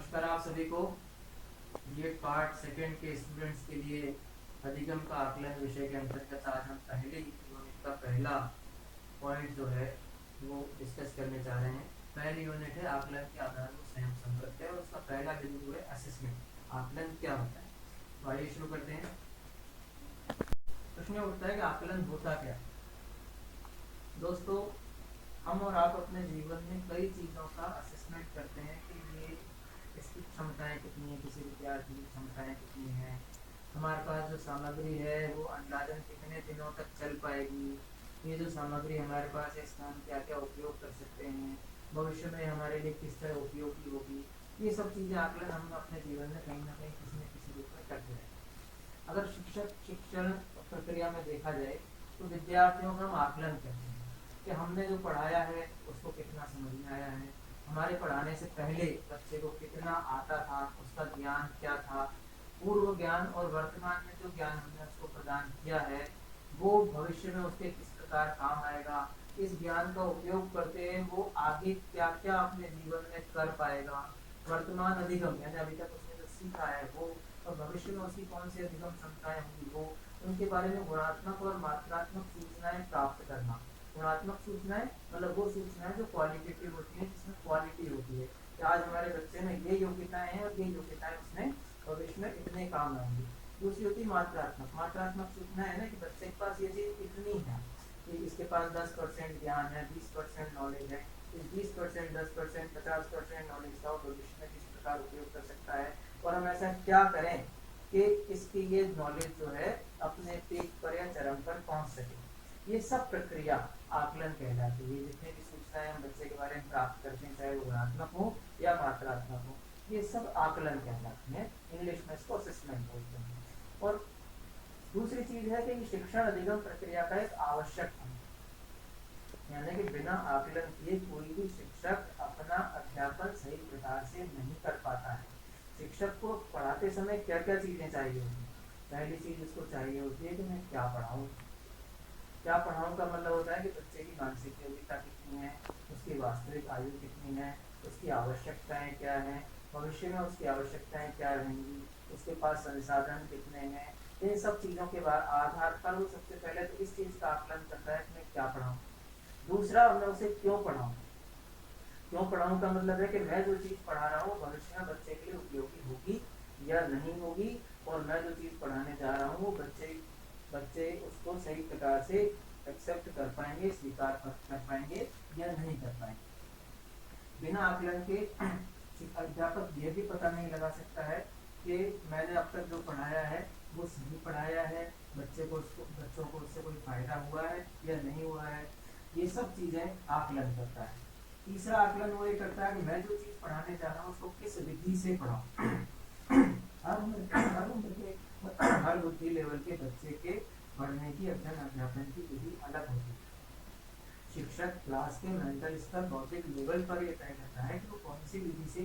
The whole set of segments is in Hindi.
नमस्कार आप सभी को। ये पार्ट सेकंड के स्टूडेंट्स के लिए अधिगम का आकलन विषय के अंतर्गत आज हम पहले यूनिट का पहला पॉइंट जो है वो डिस्कस करने जा रहे हैं। पहली यूनिट है आकलन के आधारों से हम संपर्क है और उसका पहला बिंदु है असेसमेंट। आकलन क्या होता है, तो आइए शुरू करते हैं। प्रश्न उठता है कि आकलन होता क्या। दोस्तों, हम और आप अपने जीवन में कई चीज़ों का असेसमेंट करते हैं कि ये इसकी क्षमताएं कितनी है, किसी विद्यार्थी की क्षमताएं कितनी है, हमारे पास जो सामग्री है वो अंदाजन कितने दिनों तक चल पाएगी, ये जो सामग्री हमारे पास है इसका हम क्या क्या उपयोग कर सकते हैं, भविष्य में हमारे लिए किस तरह उपयोगी होगी। ये सब चीज़ें आकलन हम अपने जीवन में कहीं ना कहीं किसी न किसी रूप में करते हैं। अगर शिक्षण प्रक्रिया में देखा जाए तो विद्यार्थियों का हम आकलन करते हैं कि हमने जो पढ़ाया है उसको कितना समझ में आया है, हमारे पढ़ाने से पहले बच्चे को कितना आता था, उसका ज्ञान क्या था, पूर्व ज्ञान और वर्तमान में जो ज्ञान हमने उसको प्रदान किया है वो भविष्य में उसके किस प्रकार काम आएगा, इस ज्ञान का उपयोग करते हैं वो आगे क्या क्या अपने जीवन में कर पाएगा, वर्तमान अधिगम यानी अभी तक उसने जो सीखा है वो, और भविष्य में उसकी कौन सी अधिगम क्षमताएं होंगी वो, उनके बारे में गुणात्मक और मात्रात्मक सूचनाएं प्राप्त करना। गुणात्मक सूचनाएं मतलब वो सूचनाएं जो क्वालिटेटिव होती है, जिसमें क्वालिटी होती है कि आज हमारे बच्चे में ये योग्यताएं हैं और ये योग्यताएं उसने भविष्य में इतने काम आएंगी। दूसरी होती है मात्रात्मक। मात्रात्मक सूचना है ना कि बच्चे के पास ये चीज इतनी है कि इसके पास 10% ज्ञान है, 20% नॉलेज है, इस 20%, 10%, 50% नॉलेज का भविष्य में किस प्रकार उपयोग कर सकता है और हम ऐसा क्या करें कि इसकी ये नॉलेज जो है अपने पीक पर या चरम पर पहुंच सके। ये सब प्रक्रिया आकलन कहलाती है। जितने भी सूचनाएं हम बच्चे के बारे में प्राप्त करते हैं, चाहे वो गुणात्मक हो या मात्रात्मक हो, ये सब आकलन कहलाती है। इंग्लिश में इसको असेसमेंट बोलते हैं। और दूसरी चीज है कि शिक्षण अधिगम प्रक्रिया का एक आवश्यक अंग, यानी कि बिना आकलन किए कोई भी शिक्षक अपना अध्यापन सही प्रकार से नहीं कर पाता है। शिक्षक को पढ़ाते समय क्या क्या चीजें चाहिए होती है। पहली चीज उसको चाहिए होती है कि मैं क्या पढ़ाऊँ। क्या पढ़ाऊँ का मतलब होता है कि बच्चे की मानसिक योग्यता कितनी है, उसकी वास्तविक आयु कितनी है, उसकी आवश्यकताएं क्या हैं, भविष्य में उसकी आवश्यकताएं क्या रहेंगी, उसके पास संसाधन कितने हैं। इन सब चीज़ों के बाद आधार पर वो सबसे पहले तो इस चीज़ का आकलन करता है कि मैं क्या पढ़ाऊँ। दूसरा, मैं उसे क्यों पढ़ाऊँ। क्यों पढ़ाऊँ का मतलब है कि मैं जो चीज़ पढ़ा रहा हूँ भविष्य में बच्चे के लिए उपयोगी होगी या नहीं होगी, और मैं जो चीज़ पढ़ाने जा रहा हूँ वो बच्चे उसको सही प्रकार से एक्सेप्ट कर पाएंगे, स्वीकार कर पाएंगे या नहीं कर पाएंगे। बिना आकलन के अध्यापक ये भी पता नहीं लगा सकता है कि मैंने अब तक जो पढ़ाया है वो सही पढ़ाया है, बच्चों को उससे कोई फायदा हुआ है या नहीं हुआ है। ये सब चीजें आकलन करता है। तीसरा आकलन वो ये करता है कि मैं जो चीज पढ़ाने जा रहा हूँ उसको किस विधि से पढ़ाऊँ। हर बुद्धि लेवल के बच्चे के पढ़ने की अध्यापन की विधि अलग होती है। शिक्षक क्लास के मेंटल स्तर बौद्धिक लेवल पर यह तय करता है कि वो कौन सी विधि से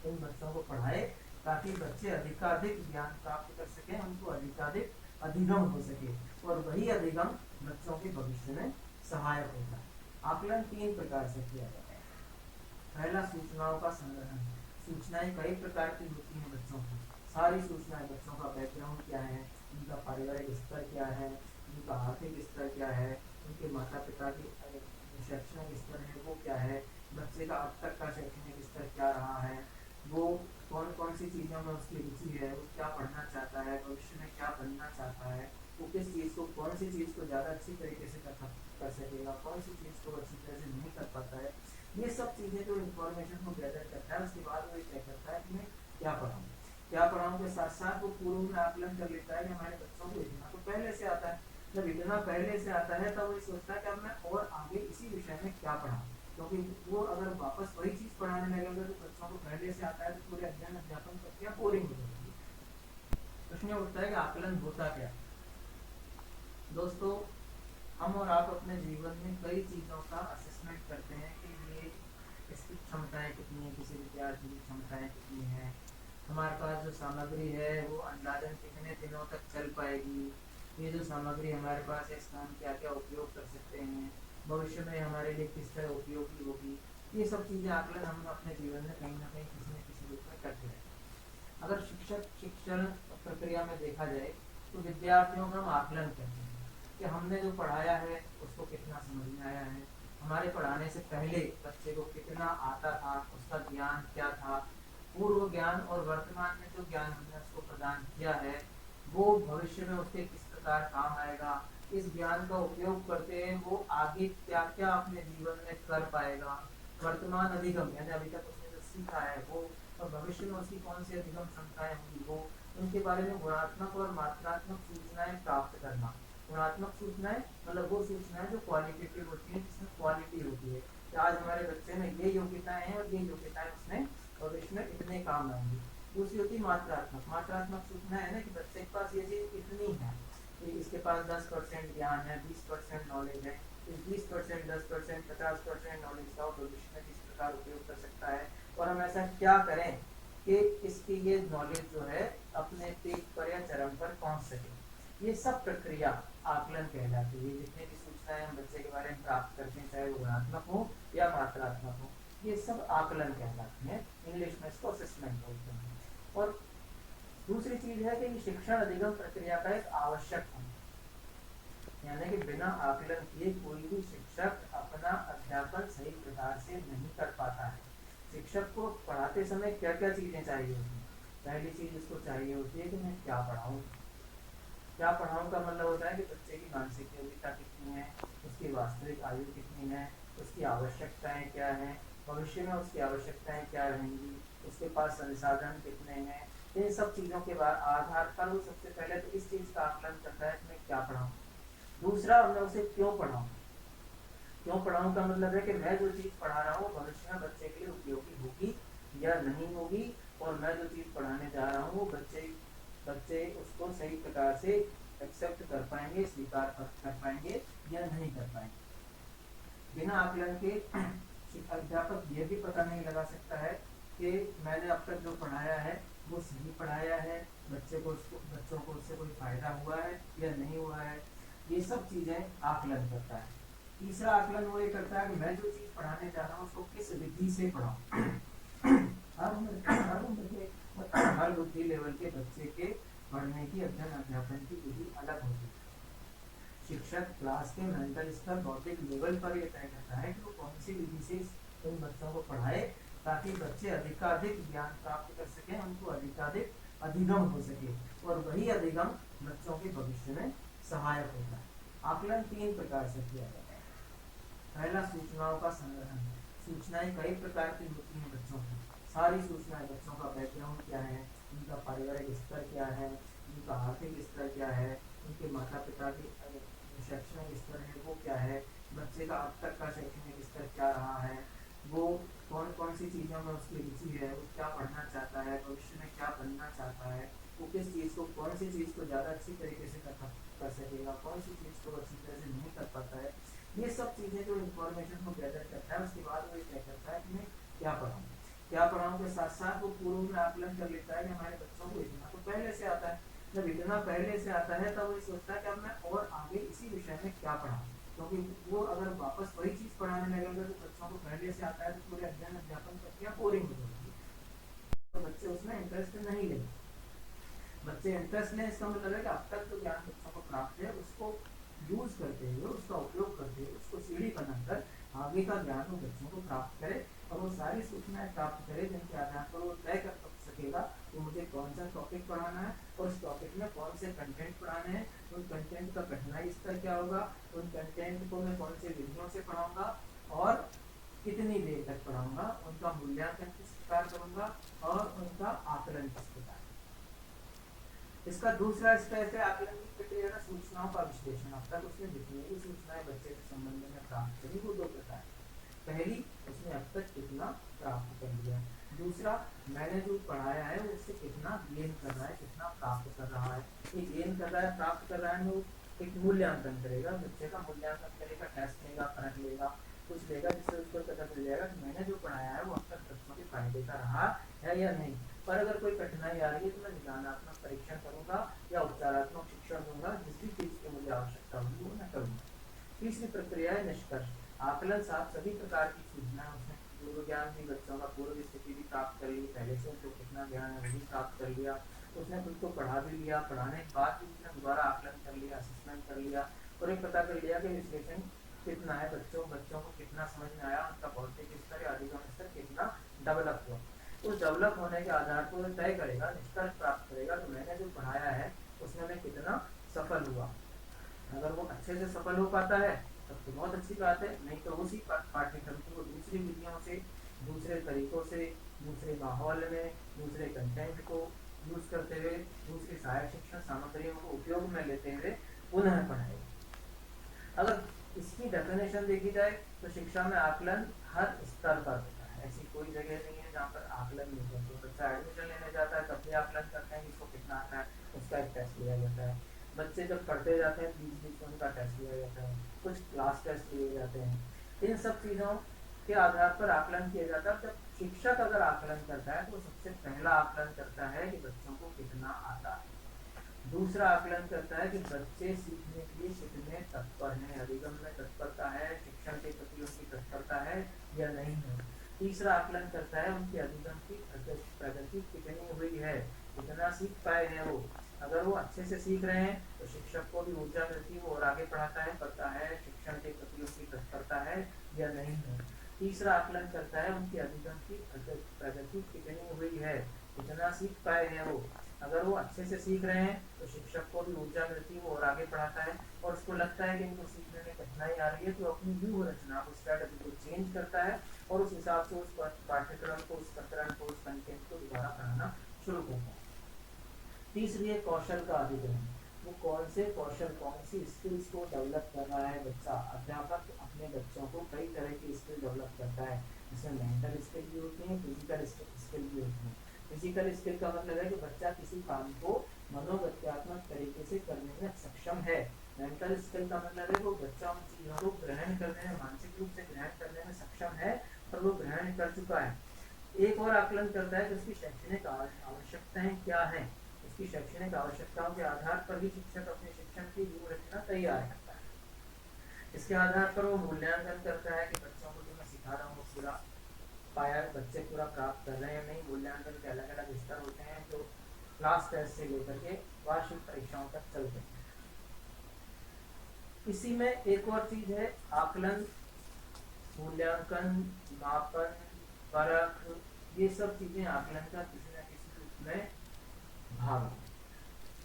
इन बच्चों को पढ़ाए ताकि बच्चे अधिकाधिक ज्ञान प्राप्त कर सकें, उनको अधिकाधिक अधिगम हो सके, और वही अधिगम बच्चों के भविष्य में सहायक होता है। आकलन 3 प्रकार से किया जाता है। पहला, सूचनाओं का संग्रहण। सूचनाएं कई प्रकार की होती हैं बच्चों की। सारी सूचनाएं, बच्चों का बैकग्राउंड क्या है, उनका पारिवारिक स्तर क्या है, उनका आर्थिक स्तर क्या है, उनके माता पिता की शैक्षणिक स्तर है वो क्या है, बच्चे का अब तक का शैक्षणिक स्तर क्या रहा है, वो कौन कौन सी चीज़ों में उसकी रुचि है, वो क्या पढ़ना चाहता है, भविष्य में क्या बनना चाहता है, वो किस चीज़ को, कौन सी चीज़ को ज़्यादा अच्छी तरीके से कर सकेगा, कौन सी चीज़ को अच्छी तरह से नहीं कर पाता है। ये सब चीज़ें जो इन्फॉर्मेशन को गैदर करता है उसके बाद वो तय करता है कि मैं क्या पढ़ाऊँ। क्या पढ़ाऊँ के साथ साथ वो पूर्व में आकलन कर लेता है कि हमारे बच्चों को इतना तो पहले से आता है। जब इतना पहले से आता है तब वो सोचता है कि अब मैं और आगे इसी विषय में क्या पढ़ाऊँ, क्योंकि वो अगर वापस वही चीज़ पढ़ाने लगेगा तो बच्चों को पहले से आता है तो पूरे अध्यापन प्रक्रिया बोरिंग हो जाएगी। प्रश्न उठता है कि आकलन होता क्या। दोस्तों, हम और आप अपने जीवन में कई चीज़ों का असेसमेंट करते हैं कि ये इसकी क्षमताएं कितनी है, किसी विद्यार्थी की क्षमताएं कितनी है, हमारे पास जो सामग्री है वो अंदाजन कितने दिनों तक चल पाएगी, ये जो सामग्री हमारे पास है इसका हम क्या क्या उपयोग कर सकते हैं, भविष्य में हमारे लिए किस तरह उपयोगी होगी। ये सब चीजें आकलन हम अपने जीवन में कहीं ना कहीं किसी न किसी रूप में करते हैं। अगर शिक्षक शिक्षण प्रक्रिया में देखा जाए तो विद्यार्थियों का हम आकलन करते हैं कि हमने जो पढ़ाया है उसको कितना समझ में आया है, हमारे पढ़ाने से पहले बच्चे को कितना आता था, उसका ज्ञान क्या था, पूर्व ज्ञान और वर्तमान में जो ज्ञान हमने उसको प्रदान किया है वो भविष्य में उसके किस प्रकार काम आएगा, इस ज्ञान का उपयोग करते हैं वो आगे क्या क्या अपने जीवन में कर पाएगा, वर्तमान अधिगम यानी अभी तक उसने जो सीखा है वो, और भविष्य में उसकी कौन सी अधिगम क्षमताएं होंगी वो, उनके बारे में गुणात्मक और मात्रात्मक सूचनाएं प्राप्त करना। गुणात्मक सूचनाएं मतलब वो सूचनाएं जो क्वालिटेटिव होती है, जिसमें क्वालिटी होती है कि आज हमारे बच्चे में ये योग्यताएं हैं और ये योग्यताएं उसमें भविष्य में इतने काम आएंगी। दूसरी होती है मात्रात्मक। मात्रात्मक सूचना है ना कि बच्चे के पास ये चीज इतनी है कि इसके पास 10% ज्ञान है, 20% नॉलेज है, इस 20%, 10%, 50% नॉलेज का भविष्य में किस प्रकार उपयोग कर सकता है, और हम ऐसा क्या करें कि इसकी ये नॉलेज जो है अपने पीक पर या चरम पर पहुंच सके। ये सब प्रक्रिया आकलन कहलाती है। जितने भी सूचनाएं हम बच्चे के बारे में प्राप्त करते हैं, चाहे वो गुणात्मक हो या मात्रात्मक हो, ये सब आकलन कहलाती है। इंग्लिश में इसको असेसमेंट बोलते हैं। और दूसरी चीज है कि शिक्षण अधिगम प्रक्रिया का एक आवश्यक अंग, यानी कि बिना आकलन किए कोई भी शिक्षक अपना अध्यापन सही प्रकार से नहीं कर पाता है। शिक्षक को पढ़ाते समय क्या क्या चीजें चाहिए होती हैं? पहली चीज उसको चाहिए होती है कि मैं क्या पढ़ाऊं। क्या पढ़ाऊं का मतलब होता है कि बच्चे की मानसिक योग्यता कितनी है, उसकी वास्तविक आयु कितनी है, उसकी आवश्यकताएं क्या हैं, भविष्य में उसकी आवश्यकताएं क्या रहेंगी, उसके पास संसाधन कितने हैं। इन सब चीजों के बाद आधार पर वो सबसे पहले तो इस चीज का आकलन करता है कि मैं क्या पढ़ाऊं। दूसरा, मैं उसे क्यों पढ़ाऊं। क्यों पढ़ाऊं का मतलब है कि मैं जो चीज पढ़ा रहा हूँ भविष्य में बच्चे के लिए उपयोगी होगी या नहीं होगी, और मैं जो चीज पढ़ाने जा रहा हूँ वो बच्चे उसको सही प्रकार से एक्सेप्ट कर पाएंगे, स्वीकार कर पाएंगे या नहीं कर पाएंगे। बिना आकलन के अध्यापक ये भी पता नहीं लगा सकता है कि मैंने अब तक जो पढ़ाया है वो सही पढ़ाया है, बच्चों को उससे कोई फायदा हुआ है या नहीं हुआ है। ये सब चीजें आकलन करता है। तीसरा आकलन वो ये करता है कि मैं जो चीज पढ़ाने जा रहा हूँ उसको किस विधि से पढ़ाऊं। हर बुद्धि लेवल के बच्चे के पढ़ने की अध्ययन अध्यापन की विधि अलग होती है। शिक्षक क्लास के मेंटल स्तर बौद्धिक लेवल पर यह तय करता है कि वो कौन सी विधि से उन बच्चों को पढ़ाए ताकि बच्चे अधिकाधिक ज्ञान प्राप्त कर सकें, उनको अधिकाधिक अधिगम हो सके, और वही अधिगम बच्चों के भविष्य में सहायक होता है। आकलन 3 प्रकार से किया जाता है। पहला, सूचनाओं का संग्रहण। सूचनाएं कई प्रकार की होती हैं बच्चों की। सारी सूचनाएं, बच्चों का बैकग्राउंड क्या है, उनका पारिवारिक स्तर क्या है, उनका आर्थिक स्तर क्या है, उनके माता पिता की शैक्षणिक स्तर है वो क्या है, बच्चे का अब तक का शैक्षणिक स्तर क्या रहा है, वो कौन कौन सी चीज़ों में उसकी रुचि है, वो क्या पढ़ना चाहता है, भविष्य में क्या बनना चाहता है, वो किस चीज़ को, कौन सी चीज़ को ज़्यादा अच्छी तरीके से कर सकेगा, कौन सी चीज़ को अच्छी तरह से नहीं कर पाता है। ये सब चीज़ें जो इन्फॉर्मेशन को गैदर करता है उसके बाद वो तय करता है कि मैं क्या पढ़ाऊँ। क्या पढ़ाऊँ के साथ साथ वो पूर्व में आकलन कर लेता है कि हमारे बच्चों को इतना तो पहले से आता है। जब इतना पहले से आता है तब वो सोचता है कि अब मैं और आगे इसी विषय में क्या पढ़ाऊँ, क्योंकि वो अगर वापस वही चीज़ पढ़ाने लगेगा तो बच्चों को पहले से आता है तो पूरे अध्ययन अध्यापन प्रक्रिया बोरिंग हो जाएगी, तो बच्चे उसमें इंटरेस्ट नहीं लेंगे। बच्चे इंटरेस्ट लें इसका मतलब है कि अब तक जो ज्ञान बच्चों को प्राप्त है उसको यूज करते हुए, उसका उपयोग करते हुए, उसको सीढ़ी बनाकर आगे का ज्ञान वो बच्चों को प्राप्त करे, और वो सारी सूचनाएं प्राप्त करे जिनके आधार पर वो तय कर सकेगा कि मुझे कौन सा टॉपिक पढ़ाना है और उस टॉपिक में कौन से कंटेंट पढ़ाने हैं, उन कंटेंट का कठिनाई स्तर क्या होगा, उन कंटेंट को मैं कौन से विधियों से पढ़ाऊंगा और कितनी देर तक पढ़ाऊंगा, उनका मूल्यांकन किस प्रकार करूंगा और उनका आकलन किस प्रकार। इसका दूसरा स्टेप है आकलन की प्रक्रिया का सूचनाओं का विश्लेषण। अब तक उसने जितनी भी सूचनाएं बच्चे के संबंध में प्राप्त करी वो 2 प्रकार है। पहली, उसने अब तक कितना प्राप्त कर लिया। दूसरा, मैंने जो पढ़ाया है उससे कितना गेन कर रहा है, कितना प्राप्त कर रहा है। ये गेन कर रहा है, प्राप्त कर रहा है, वो एक मूल्यांकन करेगा, बच्चे का मूल्यांकन करेगा, टेस्ट लेगा, परख लेगा, कुछ लेगा, जिससे उसको पता चल जाएगा कि मैंने जो पढ़ाया है वो अब तक बच्चों के फायदे का रहा है या नहीं। पर अगर कोई कठिनाई आ रही है तो मैं निदानात्मक परीक्षण करूंगा या उपचारात्मक शिक्षण दूंगा, जिस भी चीज की मुझे आवश्यकता होगी वो मैं करूंगा। तीसरी प्रक्रिया है निष्कर्ष। आकलन साथ सभी प्रकार की सूचना उसने पूर्व ज्ञान भी, बच्चों का पूर्व स्थिति भी प्राप्त कर ली, पहले से तो कितना ज्ञान है वो भी प्राप्त कर लिया, उसने खुद को पढ़ा भी लिया, पढ़ाने के बाद भी उसने दोबारा आकलन कर लिया, असेसमेंट कर लिया और ये पता कर लिया कि विश्लेषण कितना है, बच्चों को कितना समझ में आया, उनका बौद्धिक स्तर या अधिगम स्तर कितना डेवलप हुआ। उस डेवलप होने के आधार पर तय करेगा, निष्कर्ष प्राप्त करेगा तो मैंने जो पढ़ाया है उसमें मैं कितना सफल हुआ। अगर वो अच्छे से सफल हो पाता है तब तो बहुत अच्छी बात है, नहीं तो उसी पाठ्यक्रम को दूसरी विधियों से, दूसरे तरीकों से, दूसरे माहौल में, दूसरे कंटेंट को यूज करते हुए, दूसरी सहायक शिक्षण सामग्रियों को उपयोग में लेते हुए पुनः पढ़ाएगा। अगर इसकी डेफिनेशन देखी जाए तो शिक्षा में आकलन हर स्तर पर होता है, ऐसी कोई जगह नहीं है जहाँ पर आकलन नहीं होता। तो बच्चा एडमिशन लेने जाता है तब भी आकलन करते हैं इसको कितना आता है, उसका एक टेस्ट लिया जाता है। बच्चे जब पढ़ते जाते हैं बीच बीच में उनका टेस्ट लिया जाता है, कुछ क्लास टेस्ट लिए जाते हैं। इन सब चीज़ों के आधार पर आकलन किया जाता है। जब शिक्षक अगर आकलन करता है तो सबसे पहला आकलन करता है कि बच्चों को कितना आता है, दूसरा आकलन करता है कि बच्चे सीखने के लिए कितने तत्पर हैं, अधिगम में तत्परता है, शिक्षण के प्रति उनकी तत्परता है या नहीं है। तीसरा आकलन करता है उनकी अधिगम की प्रगति कितनी हुई है, कितना सीख पाए हैं वो। अगर वो अच्छे से सीख रहे हैं तो शिक्षक को भी ऊर्जा मिलती है, वो और आगे पढ़ाता है, पता है शिक्षण के प्रति उसकी तत्परता है या नहीं है। तीसरा आकलन करता है उनकी अधिगम की प्रगति कितनी हुई है, कितना सीख पाए हैं वो। अगर वो अच्छे से सीख रहे हैं तो शिक्षक को भी ऊर्जा मिलती है, वो और आगे पढ़ाता है, और उसको लगता है कि इनको सीखने में कठिनाई आ रही है तो अपनी व्यूह रचना, उस स्ट्रेटजी को चेंज करता है और उस हिसाब से उस पाठ्यक्रम को, उस प्रकरण को, उस कंटेंट को दोबारा पढ़ाना शुरू करता है। तीसरी है कौशल का अधिग्रहण। वो कौन से कौशल, कौन सी स्किल्स को डेवलप कर रहा है बच्चा। अध्यापक अपने बच्चों को कई तरह की स्किल डेवलप करता है, जिसमें मेंटल स्किल भी होती है, फिजिकल स्किल भी होती है। फिजिकल स्किल का मतलब है कि बच्चा किसी काम को मनोगत्यात्मक तरीके से करने में सक्षम है। मेंटल स्किल का मतलब है वो बच्चा उन चीज़ों को ग्रहण करने में, मानसिक रूप से ग्रहण करने में सक्षम है और वो ग्रहण कर चुका है। एक और आकलन करता है कि उसकी शैक्षणिक आवश्यकताएं क्या हैं। उसकी शैक्षणिक आवश्यकताओं के आधार पर ही शिक्षक अपने शिक्षण की व्यूह रचना तैयार करता है। इसके आधार पर वो मूल्यांकन करता है कि बच्चों को जो मैं सिखा रहा हूँ पूरा पाया, बच्चे पूरा प्राप्त कर रहे हैं या नहीं। मूल्यांकन के अलग अलग स्तर होते हैं जो क्लास टेस्ट से लेकर के वार्षिक परीक्षाओं तक चलते हैं। इसी में एक और चीज है आकलन, मूल्यांकन, मापन, परख, ये सब चीजें आकलन का किसी न किसी रूप में भाग,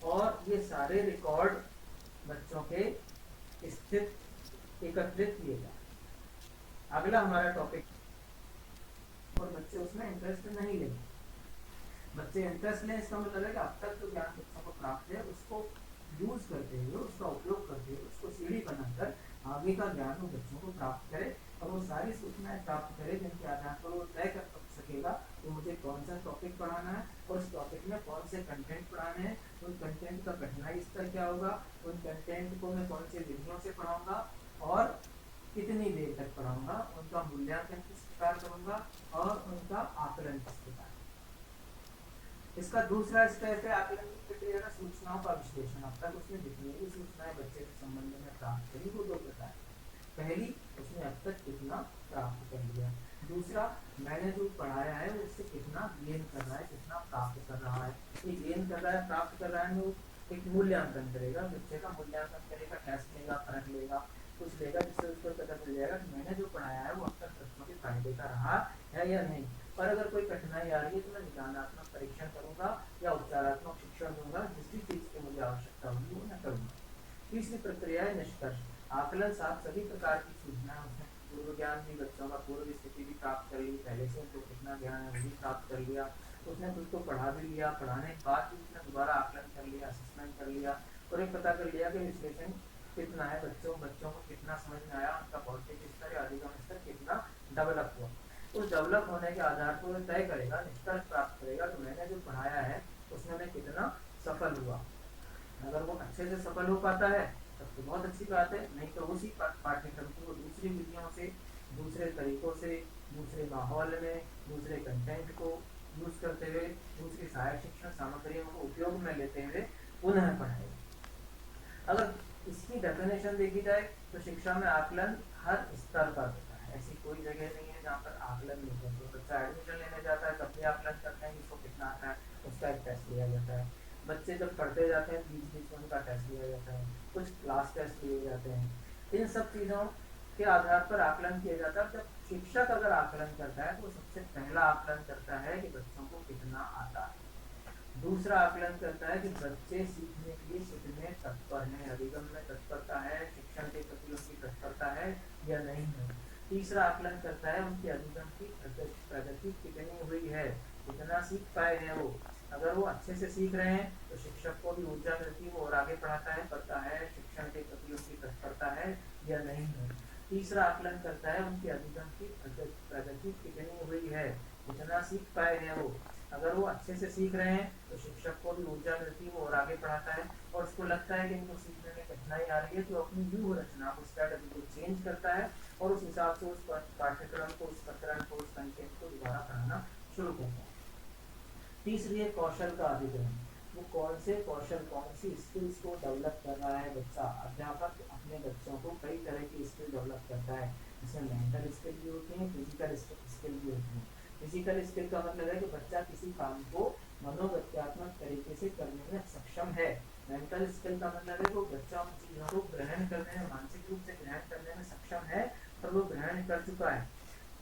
और ये सारे रिकॉर्ड बच्चों के स्थित एकत्रित किए जाए। अगला हमारा टॉपिक, और बच्चे उसमें इंटरेस्ट नहीं लेंगे। बच्चे इंटरेस्ट लें इसका मतलब है कि अब तक जो ज्ञान बच्चों को प्राप्त है उसको यूज करते हुए, उसका उपयोग करते हुए, उसको सीढ़ी बनाकर आगे का ज्ञान वो बच्चों को प्राप्त करे और वो सारी सूचनाएं प्राप्त करे जिनके आधार पर वो तय कर सकेगा कि मुझे कौन सा टॉपिक पढ़ाना है और उस टॉपिक में कौन से कंटेंट पढ़ाने हैं, उन कंटेंट का कठिनाई स्तर क्या होगा, उन कंटेंट को मैं कौन सी विधियों से पढ़ाऊंगा और कितनी देर तक पढ़ाऊंगा, उनका मूल्यांकन किस प्रकार करूंगा और उनका आकलन किस प्रकार। इसका दूसरा स्टेप है आकलन की प्रक्रिया का सूचनाओं का विश्लेषण। अब तक उसने जितनी भी सूचनाएं बच्चे के संबंध में प्राप्त करी वो दो प्रकार। पहली, उसने अब तक कितना प्राप्त कर लिया। दूसरा, मैंने जो पढ़ाया है उससे कितना गेन कर रहा है, कितना प्राप्त कर रहा है। ये गेन कर रहा है, प्राप्त कर रहा है, वो एक मूल्यांकन करेगा, बच्चे का मूल्यांकन करेगा, टेस्ट लेगा, परख लेगा, कुछ लेगा, जिससे उसको पता चल जाएगा कि मैंने जो पढ़ाया है वो अब तक बच्चों के फायदे का रहा है या नहीं। और अगर कोई कठिनाई आ रही है तो मैं निदानात्मक परीक्षण करूंगा या उपचारात्मक शिक्षण दूंगा, जिस भी चीज की मुझे आवश्यकता होगी वो मैं करूंगा। तीसरी प्रक्रिया है निष्कर्ष। आकलन साथ सभी प्रकार की सूचना, उसने पूर्व ज्ञान भी, बच्चों का पूर्व स्थिति भी प्राप्त कर ली, पहले से उनको कितना ज्ञान है वो भी प्राप्त कर लिया, उसने खुद को पढ़ा भी लिया, पढ़ाने के बाद भी उसने दोबारा आकलन कर लिया, असेसमेंट कर लिया और ये पता कर लिया कि विश्लेषण कितना है, बच्चों को कितना समझ में आया, उनका बौद्धिक स्तर या अधिगम स्तर कितना डेवलप हुआ। उस डेवलप होने के आधार पर तय करेगा, निष्कर्ष प्राप्त करेगा तो मैंने जो पढ़ाया है उसमें मैं कितना सफल हुआ। अगर वो अच्छे से सफल हो पाता है तब तो बहुत अच्छी बात है, नहीं तो उसी पाठ्यक्रम को दूसरी विधियों से, दूसरे तरीकों से, दूसरे माहौल में, दूसरे कंटेंट को यूज करते हुए, दूसरी सहायक शिक्षण सामग्रियों को उपयोग में लेते हुए पुनः पढ़ाएगा। अगर इसकी डेफिनेशन देखी जाए तो शिक्षा में आकलन हर स्तर पर होता है, ऐसी कोई जगह नहीं है जहाँ पर आकलन नहीं करते। बच्चा एडमिशन लेने जाता है तब भी आकलन करते हैं कि इसको कितना आता है, उसका एक टेस्ट लिया जाता है। बच्चे जब पढ़ते जाते हैं बीच बीच में उनका टेस्ट लिया जाता है, कुछ क्लास टेस्ट लिए जाते हैं। इन सब चीज़ों के आधार पर आकलन किया जाता है। जब शिक्षक अगर आकलन करता है तो सबसे पहला आकलन करता है कि बच्चों को कितना आता है। दूसरा आकलन करता है कि बच्चे सीखने के लिए कितने तत्पर हैं, अधिगम में तत्परता है, शिक्षण के प्रति उनकी तत्परता है या नहीं है। तीसरा आकलन करता है उनकी अधिगम की प्रगति कितनी हुई है, कितना सीख पाए हैं वो। अगर वो अच्छे से सीख रहे हैं तो शिक्षक को भी ऊर्जा मिलती है, वो और आगे पढ़ाता है, पढ़ता है, शिक्षण के प्रति उनकी तत्परता है या नहीं है। तीसरा आकलन करता है उनकी अधिगम की प्रगति कितनी हुई है, कितना सीख पाए हैं वो। अगर वो अच्छे से सीख रहे हैं तो शिक्षक को भी ऊर्जा मिलती है, वो और आगे पढ़ाता है, और उसको लगता है कि इनको सीखने में कठिनाई आ रही है तो अपनी व्यूह रचना को, स्ट्रेटजी को चेंज करता है और उस हिसाब से उस पाठ्यक्रम को, उस प्रकरण को, उस कंटेंट को दोबारा पढ़ाना शुरू करता है। तीसरी है कौशल का अधिग्रहण। वो कौन से कौशल, कौन सी स्किल्स को डेवलप कर रहा है बच्चा। अध्यापक अपने बच्चों को कई तरह की स्किल डेवलप करता है, जिसमें मेंटल स्किल भी होती है, फिजिकल स्किल भी होती है। फिजिकल स्किल का मतलब है कि बच्चा किसी काम को मनोगत्यात्मक तरीके से करने में सक्षम है। मेंटल स्किल का मतलब है कि बच्चा उन चीज़ों को ग्रहण करने में, मानसिक रूप से ग्रहण करने में सक्षम है और वो ग्रहण कर चुका है।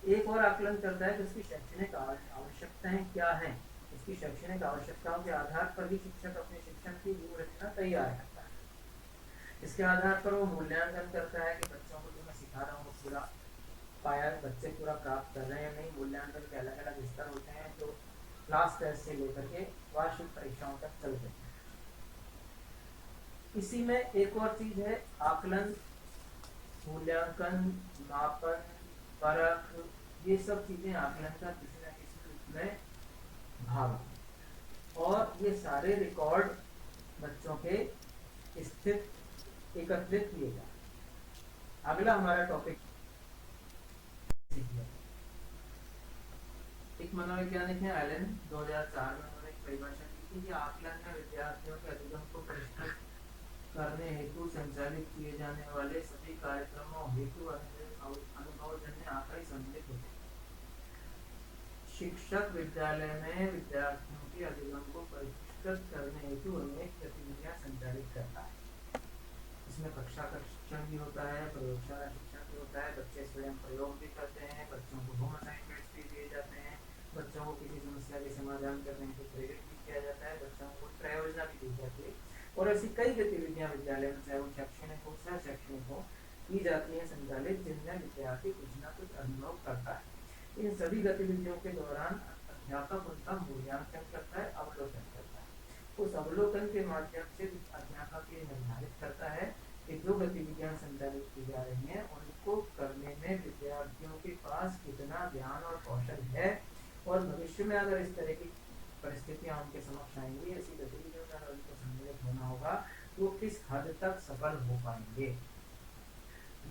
एक और आकलन करता है कि उसकी शैक्षणिक आवश्यकताएं क्या हैं। इसकी शैक्षणिक आवश्यकताओं के आधार पर भी शिक्षक अपने शिक्षण की व्यूह रचना तैयार करता है। इसके आधार पर वो मूल्यांकन करता है कि बच्चों को जो मैं सिखा रहा हूँ पूरा पाया, बच्चे पूरा प्राप्त कर रहे हैं नहीं। मूल्यांकन के अलग अलग स्तर होते हैं जो क्लास टेस्ट से लेकर के वार्षिक परीक्षाओं तक चलते हैं। इसी में एक और चीज है आकलन, मूल्यांकन, मापन, परख, ये सब चीजें आकलन का किसी न किसी रूप में भाग, और ये सारे रिकॉर्ड बच्चों के स्थित एकत्रित किए जाए। अगला हमारा टॉपिक एक मनोवैज्ञानिक है एलन, 2004 में उन्होंने एक परिभाषा दी थी कि आकलन में विद्यार्थियों के अधिगम को परिष्कृत करने हेतु संचालित किए जाने वाले सभी कार्यक्रमों हेतु अनुभवजन्य आंकड़े सम्मिलित होते हैं। शिक्षक विद्यालय में विद्यार्थियों के अधिगम को परिष्कृत करने हेतु अनेक गतिविधियां संचालित करता है। इसमें कक्षा का शिक्षण भी होता है, प्रयोगशाला शिक्षण भी होता है, बच्चे स्वयं प्रयोग भी करते हैं, बच्चों को होम असाइनमेंट्स भी दिए जाते हैं, बच्चों को किसी समस्या के समाधान करने को प्रेरित भी किया जाता है, बच्चों को प्रयोजना भी दी जाती है, और ऐसी कई गतिविधियां विद्यालय में, चाहे वो शैक्षणिक हो, सह शैक्षणिक हो, की जाती है संचालित, जिनमें विद्यार्थी कुछ न कुछ अनुभव करता है। इन सभी गतिविधियों के दौरान अध्यापक उनका मूल्यांकन करता है, अवलोकन करता है। उस अवलोकन के माध्यम से अध्यापक ये निर्धारित करता है कि जो गतिविधियां संचालित की जा रही हैं उनको करने में विद्यार्थियों के पास कितना ज्ञान और कौशल है, और भविष्य में अगर इस तरह की परिस्थितियां उनके समक्ष आएंगी, ऐसी गतिविधियों में अगर उनको सम्मिलित होना होगा तो वो किस हद तक सफल हो पाएंगे।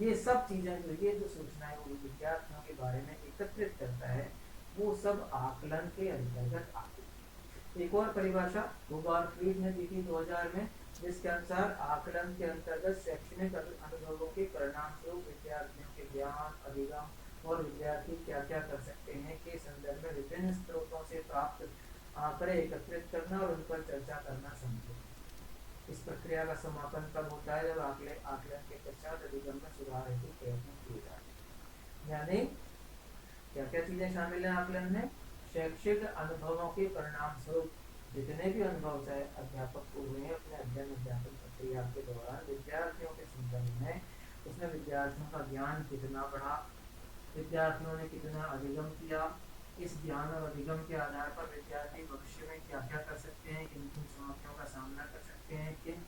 ये सब चीजें जो ये जो सूचनाएं वो विद्यार्थियों के बारे में एकत्रित करता है, वो सब आकलन के अंतर्गत आती है। एक और परिभाषा गोबार्ड ने दी थी 2000 में, जिसके अनुसार आकलन के अंतर्गत शैक्षणिक अनुभवों के परिणाम स्वरूप विद्यार्थियों के ज्ञान, अधिगम और विद्यार्थी क्या क्या कर सकते हैं के संदर्भ में विभिन्न स्रोतों से प्राप्त आंकड़े एकत्रित करना और उन पर चर्चा करना संभव। इस प्रक्रिया का समापन तब होता है जब आकलन के पश्चात अधिगम में सुधार हेतु प्रयत्न किए जाते हैं। यानी क्या क्या चीजें शामिल है आकलन में? शैक्षिक अनुभवों के परिणाम स्वरूप जितने भी अनुभव चाहे अध्यापक को हुए अपने अध्ययन अध्यापन प्रक्रिया के दौरान विद्यार्थियों के संदर्भ में, उसमें विद्यार्थियों का ज्ञान कितना बढ़ा, विद्यार्थियों ने कितना अधिगम किया, इस ज्ञान और अधिगम के आधार पर विद्यार्थी भविष्य में क्या क्या कर सकते हैं, किन किन चुनौतियों का सामना कर सकते हैं, किन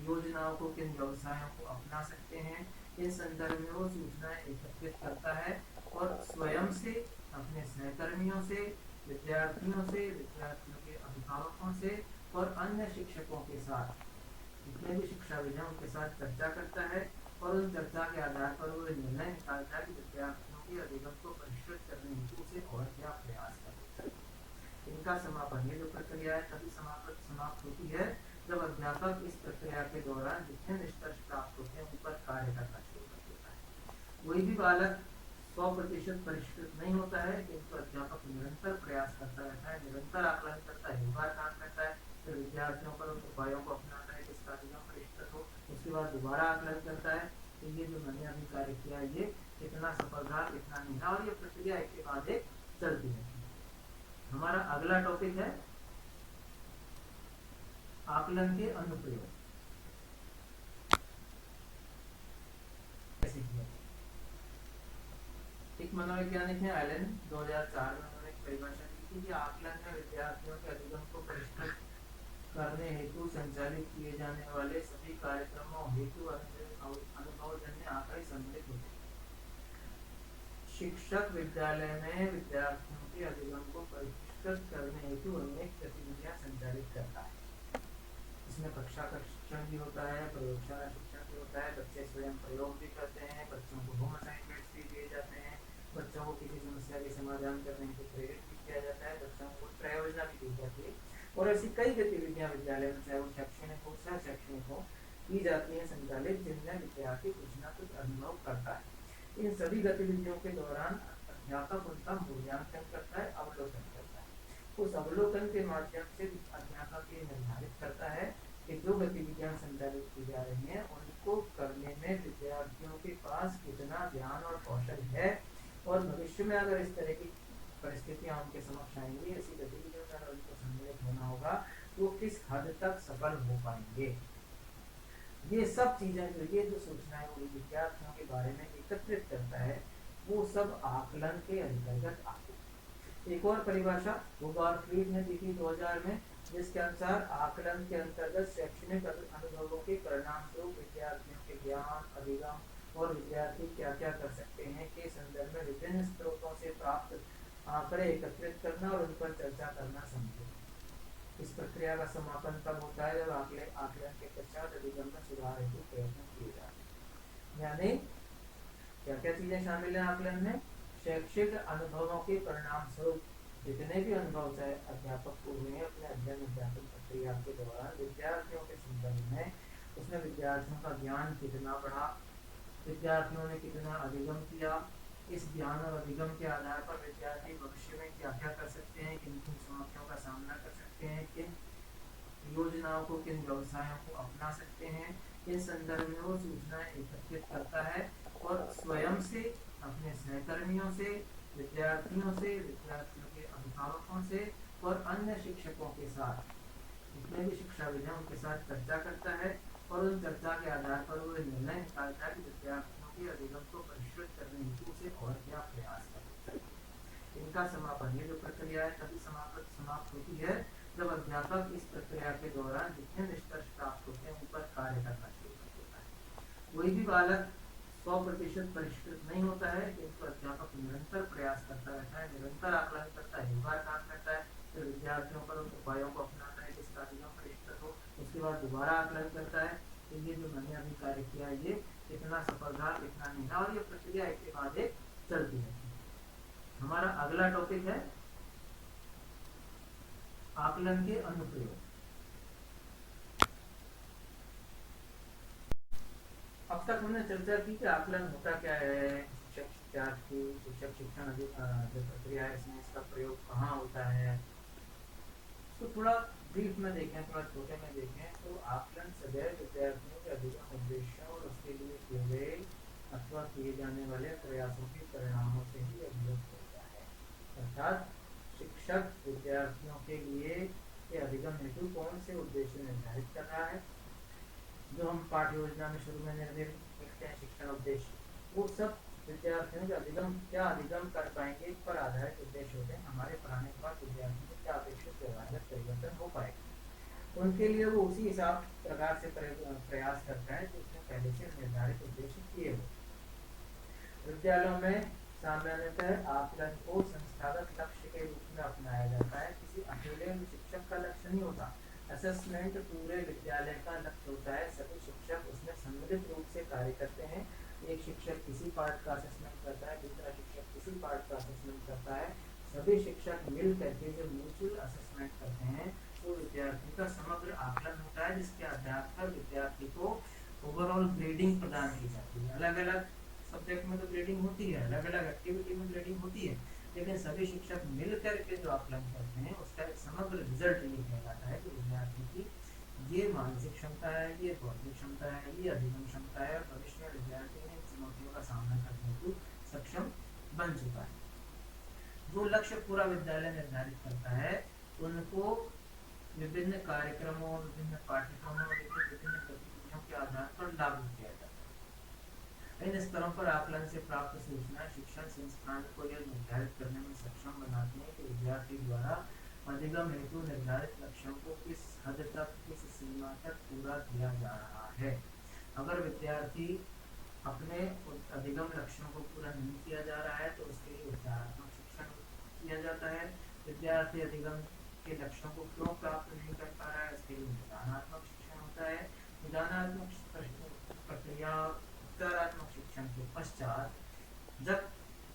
योजनाओं को, किन व्यवसायों को अपना सकते हैं, इस संदर्भ में वो सूचनाएं एकत्रित करता है और स्वयं से, अपने सहकर्मियों से, विद्यार्थियों से, विद्यार्थियों के अभिभावकों से और अन्य शिक्षकों के साथ, जितने भी शिक्षाविद हैं उनके साथ चर्चा करता है, और उन चर्चा के आधार पर वो निर्णय निकालता है कि विद्यार्थियों के अधिगम को परिष्कृत करने हेतु उसे और क्या प्रयास करना चाहिए। इनका समापन, ये जो प्रक्रिया है तभी समाप्त होती है जब अध्यापक इस प्रक्रिया के दौरान जितने निष्कर्ष प्राप्त होते हैं उन पर कार्य करना शुरू कर देता है। कोई भी बालक 100% परिष्कृत नहीं होता है, किंतु अध्यापक निरंतर प्रयास करता रहता है, निरंतर आकलन करता है, बार काम करता है, फिर विद्यार्थियों पर उन उपायों को अपनाता है जिसका अधिगम परिष्कृत हो, उसके बाद दोबारा आकलन करता है कि ये जो मैंने अभी कार्य किया ये कितना सफल रहा कितना नहीं रहा, और ये प्रक्रिया एक के बाद एक चलती रहती है। हमारा अगला टॉपिक है आकलन के अनुप्रयोग। एक मनोवैज्ञानिक है एलन, 2004 में उन्होंने एक परिभाषा दी थी कि आकलन में विद्यार्थियों के अधिगम को परिष्कृत करने हेतु संचालित किए जाने वाले सभी कार्यक्रमों हेतु अनुभवजन्य आंकड़े सम्मिलित होते हैं। शिक्षक विद्यालय में विद्यार्थियों के अधिगम को परिष्कृत करने हेतु अनेक गतिविधियां संचालित करता है। इसमें कक्षा का शिक्षण भी होता है, प्रयोगशाला शिक्षण भी होता है, बच्चे स्वयं प्रयोग भी करते हैं, बच्चों को होम असाइनमेंट्स भी दिए जाते हैं, बच्चों को किसी समस्या के समाधान करने के प्रेरित भी किया जाता है, बच्चों को प्रयोजना भी दी जाती है, और ऐसी कई गतिविधियां विद्यालय में चाहे वो शैक्षणिक हो चाहे शैक्षणिक हो की जाती है संचालित, जिनमें विद्यार्थी कुछ न कुछ अनुभव करता है। इन सभी गतिविधियों के दौरान अध्यापक उनका मूल्यांकन करता है, अवलोकन करता है। उस अवलोकन के माध्यम से अध्यापक ये निर्धारित करता है कि जो गतिविधियां संचालित की जा रही हैं उनको करने में विद्यार्थियों के पास कितना ज्ञान और कौशल है, और भविष्य में अगर इस तरह की परिस्थितियां उनके समक्ष आएंगी, ऐसी गतिविधियों में अगर उनको सम्मिलित होना होगा तो किस हद तक सफल हो पाएंगे। ये सब चीजें ये जो सूचनाएं वो विद्यार्थियों के बारे में एकत्रित करता है वो सब आकलन के अंतर्गत आते हैं। एक और परिभाषा फ्रीड ने दी थी 2000 में, जिसके अनुसार आकलन के अंतर्गत शैक्षणिक अनुभवों के परिणाम स्वरूप विद्यार्थियों के ज्ञान, अधिगम और विद्यार्थी क्या क्या कर सकते हैं के संदर्भ में विभिन्न स्रोतों से प्राप्त आंकड़े एकत्रित करना और उन पर चर्चा करना संभव है। इस प्रक्रिया का समापन तब होता है जब आकलन के पश्चात अधिगम में सुधार हेतु प्रयत्न किए जाते हैं। यानी क्या क्या चीजें शामिल है आकलन में? शैक्षिक अनुभवों के परिणाम स्वरूप जितने भी अनुभव चाहे अध्यापक को हुए हैं अपने अध्ययन अध्यापन प्रक्रिया के दौरान विद्यार्थियों के संदर्भ में, उसमें विद्यार्थियों का ज्ञान कितना बढ़ा, विद्यार्थियों ने कितना अधिगम किया, इस ज्ञान और अधिगम के आधार पर विद्यार्थी भविष्य में क्या क्या कर सकते हैं, किन किन चुनौतियों का सामना कर सकते हैं, किन योजनाओं को, किन व्यवसायों को अपना सकते हैं, इस संदर्भ में वो सूचनाएं एकत्रित करता है और स्वयं से, अपने सहकर्मियों से, विद्यार्थियों से, विद्यार्थियों के अभिभावकों से और अन्य शिक्षकों के साथ, जितने भी शिक्षाविद हैं उनके साथ चर्चा करता है, और उन चर्चा के आधार पर वो निर्णय निकालता है कि विद्यार्थियों के अधिगम को परिष्कृत करने हेतु उसे और क्या प्रयास करना चाहिए। इनका समापन, ये जो प्रक्रिया है तभी समाप्त होती है जब अध्यापक इस प्रक्रिया के दौरान जितने निष्कर्ष प्राप्त होते हैं उन पर कार्य करना शुरू कर देता है। कोई भी बालक 100% परिष्कृत नहीं होता है, किंतु अध्यापक निरंतर प्रयास करता रहता है, निरंतर आकलन करता है, बार काम करता है, फिर विद्यार्थियों पर उन उपायों को अपनाता है जिसका अधिगम परिष्कृत हो, उसके बाद दोबारा आकलन करता है कि ये जो मैंने अभी कार्य किया ये कितना सफल रहा कितना नहीं रहा, और ये प्रक्रिया एक के बाद एक चलती है। हमारा अगला टॉपिक है आकलन के अनुप्रयोग। अब तक हमने चर्चा की कि आकलन होता क्या है, शिक्षक शिक्षण जो प्रक्रिया है इसमें इसका प्रयोग कहाँ होता है, तो थोड़ा ब्रीफ में देखें, थोड़ा छोटे में देखें तो आकलन सदैव विद्यार्थियों के अधिगम उद्देश्यों और उसके लिए किए गए अथवा किए जाने वाले प्रयासों के परिणामों से ही अभिव्यक्त होता है। अर्थात शिक्षक विद्यार्थियों के लिए के अधिगम हेतु कौन से उद्देश्य निर्धारित कर रहा है, जो हम पाठ्य योजना में शुरू में लिखते हैं शिक्षण उद्देश्य, वो सब विद्यार्थियों के अधिगम क्या अधिगम कर पाएंगे पर आधारित उद्देश्य होते हैं। हमारे पढ़ाने के बाद विद्यार्थियों को क्या अपेक्षित व्यवहारिक परिवर्तन हो पाएगा, उनके लिए वो उसी हिसाब प्रकार से प्रयास करता है जो उसने पहले से निर्धारित उद्देश्य किए हो। विद्यालयों में सामान्यतः आकलन को संस्थागत लक्ष्य के रूप में अपनाया जाता है, किसी अकेले शिक्षक का लक्ष्य नहीं होता। असेसमेंट पूरे विद्यालय का लक्ष्य होता है, सभी शिक्षक उसमें सम्मिलित रूप से कार्य करते हैं। एक शिक्षक किसी पार्ट का असेसमेंट करता है, दूसरा शिक्षक किसी पार्ट का असेसमेंट करता है, सभी शिक्षक मिल करके जब म्यूचुअल असेसमेंट करते हैं तो विद्यार्थी का समग्र आकलन होता है, जिसके आधार पर विद्यार्थी को ओवरऑल ग्रेडिंग प्रदान की जाती है। अलग अलग सब्जेक्ट में तो ग्रेडिंग होती है, अलग अलग एक्टिविटी में ग्रेडिंग होती है, लेकिन सभी शिक्षक मिलकर के जो आकलन करते हैं उसका एक समग्र रिजल्ट ये कहलाता है कि विद्यार्थी की ये मानसिक क्षमता है, ये बौद्धिक क्षमता है, ये अधिगम क्षमता है और भविष्य में विद्यार्थी ने इन चुनौतियों का सामना करने को सक्षम बन चुका है। जो लक्ष्य पूरा विद्यालय निर्धारित करता है उनको विभिन्न कार्यक्रमों, विभिन्न पाठ्यक्रमों, विभिन्न गतिविधियों के आधार पर लागू किया जाता है। इन स्तरों पर आकलन से प्राप्त सूचना शिक्षण संस्थान को यह निर्धारित करने में सक्षम बनाती है कि विद्यार्थी द्वारा अधिगम हेतु निर्धारित लक्ष्यों को किस हद तक, किस सीमा तक पूरा किया जा रहा है। अगर विद्यार्थी अपने अधिगम लक्ष्यों को पूरा नहीं किया जा रहा है तो उसके लिए उपचारात्मक शिक्षण किया जाता है। विद्यार्थी अधिगम के लक्ष्यों को क्यों प्राप्त नहीं कर पा रहा है उसके लिए निदानात्मक शिक्षण होता है। निदानात्मक प्रक्रिया उपचारात्मक शिक्षण के पश्चात जब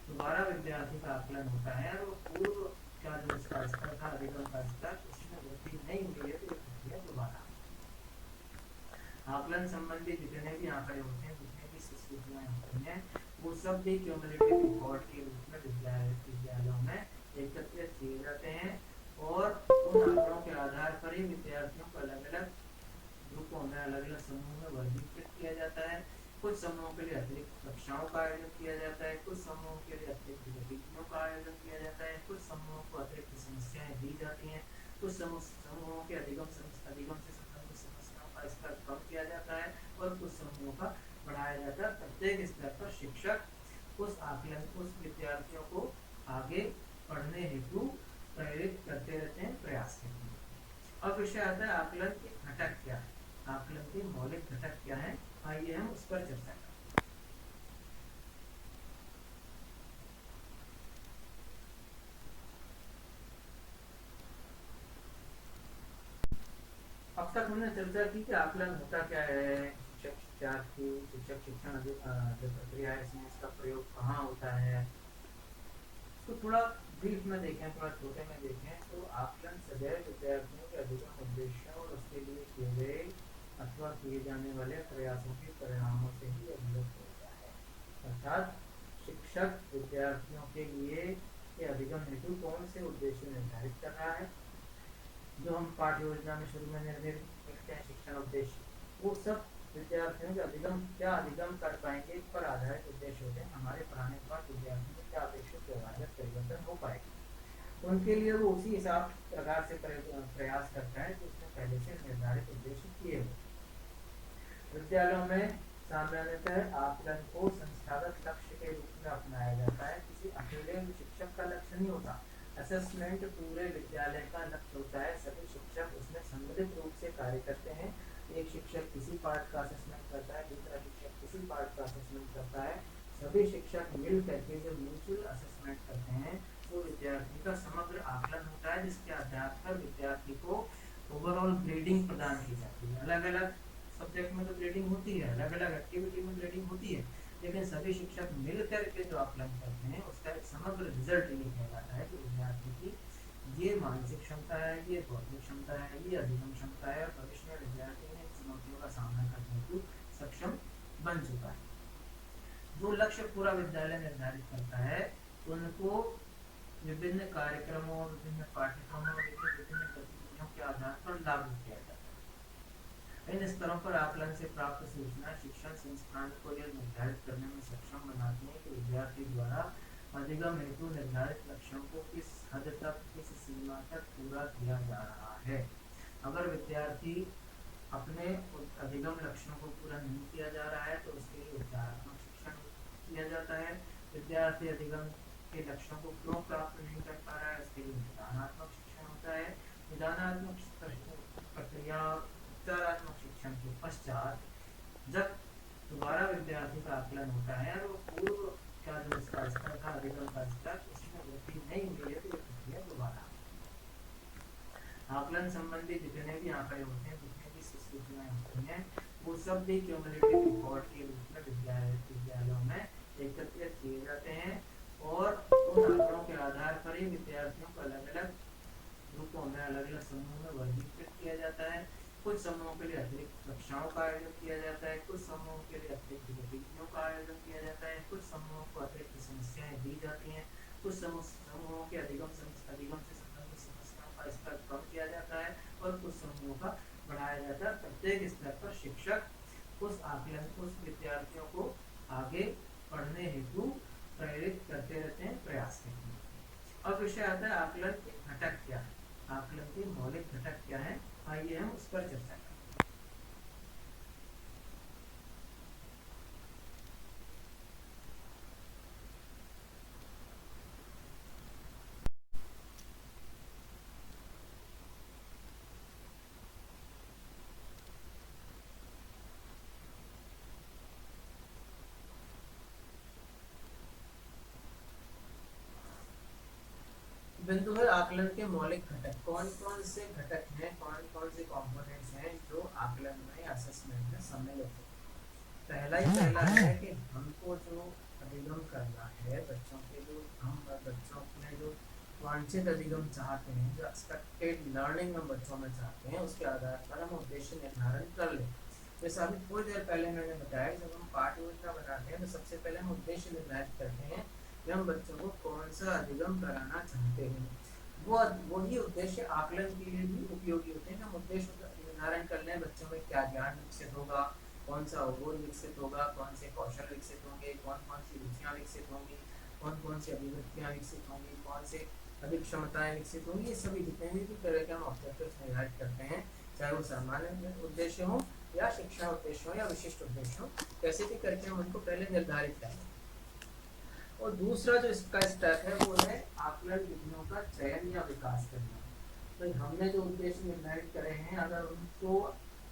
दोबारा विद्यार्थी का आकलन होता है और पूर्व का जो उसका स्तर था, अधिगम का स्तर, उसमें वृद्धि नहीं हुई है तो ये प्रक्रिया दोबारा। आकलन संबंधी जितने भी आंकड़े होते हैं, जितने भी स्थितियां होती हैं, वो सब भी क्यूमुलेटिव रिकॉर्ड के रूप में विद्यालयों में एकत्रित किए जाते हैं और उन आंकड़ों के आधार पर ही विद्यार्थियों को अलग अलग ग्रुपों में, अलग अलग समूहों में वर्गीकृत किया जाता है। कुछ समूहों के लिए अतिरिक्त कक्षाओं का आयोजन किया जाता है, कुछ समूहों के लिए अतिरिक्त गतिविधियों का आयोजन किया जाता है, कुछ समूहों को अतिरिक्त समस्याएं दी जाती हैं, कुछ समूहों के अधिगम से संबंधित समस्याओं का स्तर कम किया जाता है और कुछ समूहों का बढ़ाया जाता है। प्रत्येक स्तर पर शिक्षक उस आकलन, उस विद्यार्थियों को आगे पढ़ने हेतु प्रेरित करते रहते हैं, प्रयास करते हैं। अब विषय आता है आकलन के घटक क्या है, आकलन के मौलिक घटक क्या है। आइए हम उस पर चर्चा करें। अब तक हमने चर्चा की कि आकलन होता क्या है, शिक्षक शिक्षण जो प्रक्रिया है इसमें इसका प्रयोग कहाँ होता है, तो थोड़ा ब्रीफ में देखें, थोड़ा छोटे में देखें तो आकलन सदैव विद्यार्थियों के अधिगम उद्देश्यों और उसके लिए किए गए अथवा किए जाने वाले प्रयासों के परिणामों से ही अभिव्यक्त होता है। अर्थात शिक्षक विद्यार्थियों के लिए के अधिगम हेतु कौन से उद्देश्य निर्धारित कर रहा है, जो हम पाठ्य योजना में शुरू में निर्धारित करते हैं शिक्षण उद्देश्य, वो सब विद्यार्थियों के अधिगम क्या अधिगम कर पाएंगे पर आधारित उद्देश्य होते हैं। हमारे पढ़ाने के बाद विद्यार्थियों में क्या अपेक्षित व्यवहारिक परिवर्तन हो पाएगा, उनके लिए वो उसी हिसाब प्रकार से प्रयास करता है जो उसने पहले से निर्धारित उद्देश्य किए हुए। विद्यालयों में सामान्यतः आकलन को संस्थागत लक्ष्य के रूप में अपनाया जाता है, किसी अकेले शिक्षक का लक्ष्य नहीं होता। असेसमेंट पूरे विद्यालय का लक्ष्य होता है, सभी शिक्षक उसमें सम्मिलित रूप से कार्य करते हैं। एक शिक्षक किसी पार्ट का असेसमेंट करता है, दूसरा शिक्षक किसी पार्ट का असेसमेंट करता है, सभी शिक्षक मिल करके जो म्यूचुअल असेसमेंट करते हैं वो विद्यार्थी का समग्र आकलन होता है, जिसके आधार पर विद्यार्थी को ओवरऑल ग्रेडिंग प्रदान की जाती है। अलग अलग सब्जेक्ट में तो ग्रेडिंग होती है, अलग अलग एक्टिविटी में ग्रेडिंग होती है, लेकिन सभी शिक्षक मिलकर के जो आकलन करते हैं उसका एक समग्र रिजल्ट ये कहलाता है कि विद्यार्थी की ये मानसिक क्षमता है, ये बौद्धिक क्षमता है, ये अधिगम क्षमता है और भविष्य में विद्यार्थी ने चुनौतियों का सामना करने को सक्षम बन चुका है। जो लक्ष्य पूरा विद्यालय निर्धारित करता है उनको विभिन्न कार्यक्रमों, विभिन्न पाठ्यक्रमों, विभिन्न गतिविधियों के आधार पर लागू किया जाता है। इन स्तरों पर आकलन से प्राप्त सूचना शिक्षण संस्थान को यह निर्धारित करने में सक्षम बनाती है कि विद्यार्थी द्वारा अधिगम हेतु निर्धारित लक्ष्यों को किस हद तक, किस सीमा तक पूरा किया जा रहा है। अगर विद्यार्थी अपने अधिगम लक्ष्यों को पूरा नहीं किया जा रहा है तो उसके लिए उपचारात्मक शिक्षण किया जाता है। विद्यार्थी अधिगम के लक्ष्यों को क्यों प्राप्त नहीं कर पा रहा है उसके लिए निदानात्मक शिक्षण होता है। निदानात्मक प्रक्रिया उपचारात्मक शिक्षण के पश्चात जब दोबारा विद्यार्थी का आकलन होता है और वो पूर्व का जो उसका स्तर था, अधिगम का स्तर, उसमें वृद्धि नहीं हुई है तो ये प्रक्रिया दोबारा। आकलन संबंधी जितने भी आंकड़े होते हैं, जितने भी स्थितियां होती हैं, वो सब भी क्यूमुलेटिव रिकॉर्ड के रूप में विद्यालयों में एकत्रित किए जाते हैं और उन आंकड़ों के आधार पर ही विद्यार्थियों को अलग अलग ग्रुपों में, अलग अलग समूहों में वर्गीकृत किया जाता है। कुछ समूहों के लिए अतिरिक्त कक्षाओं का आयोजन किया जाता है, कुछ समूहों के लिए अतिरिक्त गतिविधियों का आयोजन किया जाता है, कुछ समूहों को अतिरिक्त समस्याएं दी जाती हैं, कुछ समूहों के अधिगम से संबंधित समस्याओं का स्तर कम किया जाता है और कुछ समूहों का बढ़ाया जाता है। प्रत्येक स्तर पर शिक्षक उस विद्यार्थियों को आगे पढ़ने हेतु प्रेरित करते रहते हैं, प्रयास करते हैं। अब विषय आता है आकलन के घटक क्या है, आकलन के मौलिक घटक क्या है, आइए हम उस पर चर्चा करें। बिंदु है आकलन के मौलिक घटक। कौन कौन से घटक हैं, कौन कौन से कंपोनेंट्स हैं जो आकलन में, असेसमेंट में सम्मिलित है। पहला है कि हमको जो अधिगम करना है, बच्चों के जो हम बच्चों में जो वांछित अधिगम चाहते हैं, जो एक्सपेक्टेड लर्निंग हम बच्चों में चाहते हैं, उसके आधार पर हम उद्देश्य निर्धारण कर लें। जैसे अभी थोड़ी देर पहले मैंने बताया, जब हम पाठ योजना बनाते हैं तो सबसे पहले हम उद्देश्य निर्धारित करते हैं कि हम बच्चों को कौन सा अधिगम कराना चाहते हैं। वही उद्देश्य आकलन के लिए भी उपयोगी होते हैं। हम उद्देश्य निर्धारण कर लें, बच्चों में क्या ज्ञान विकसित होगा, कौन सा अवबोध विकसित होगा, कौन से कौशल विकसित होंगे, कौन कौन सी रुचियाँ विकसित होंगी, कौन कौन सी अभिव्यक्तियाँ विकसित होंगी, कौन से अधिक क्षमताएं विकसित होंगी। ये सभी जितने भी तरह के हम ऑब्जेक्टिव्स निर्धारित करते हैं, चाहे वो सामान्य उद्देश्य हो या शिक्षा उद्देश्य हो या विशिष्ट उद्देश्य हो, कैसे भी करके हम उनको पहले निर्धारित करें। और दूसरा जो इसका स्टेप है वो है आकलन विधियों का चयन या विकास करना। तो हमने जो उद्देश्य निर्धारित करे हैं, अगर उनको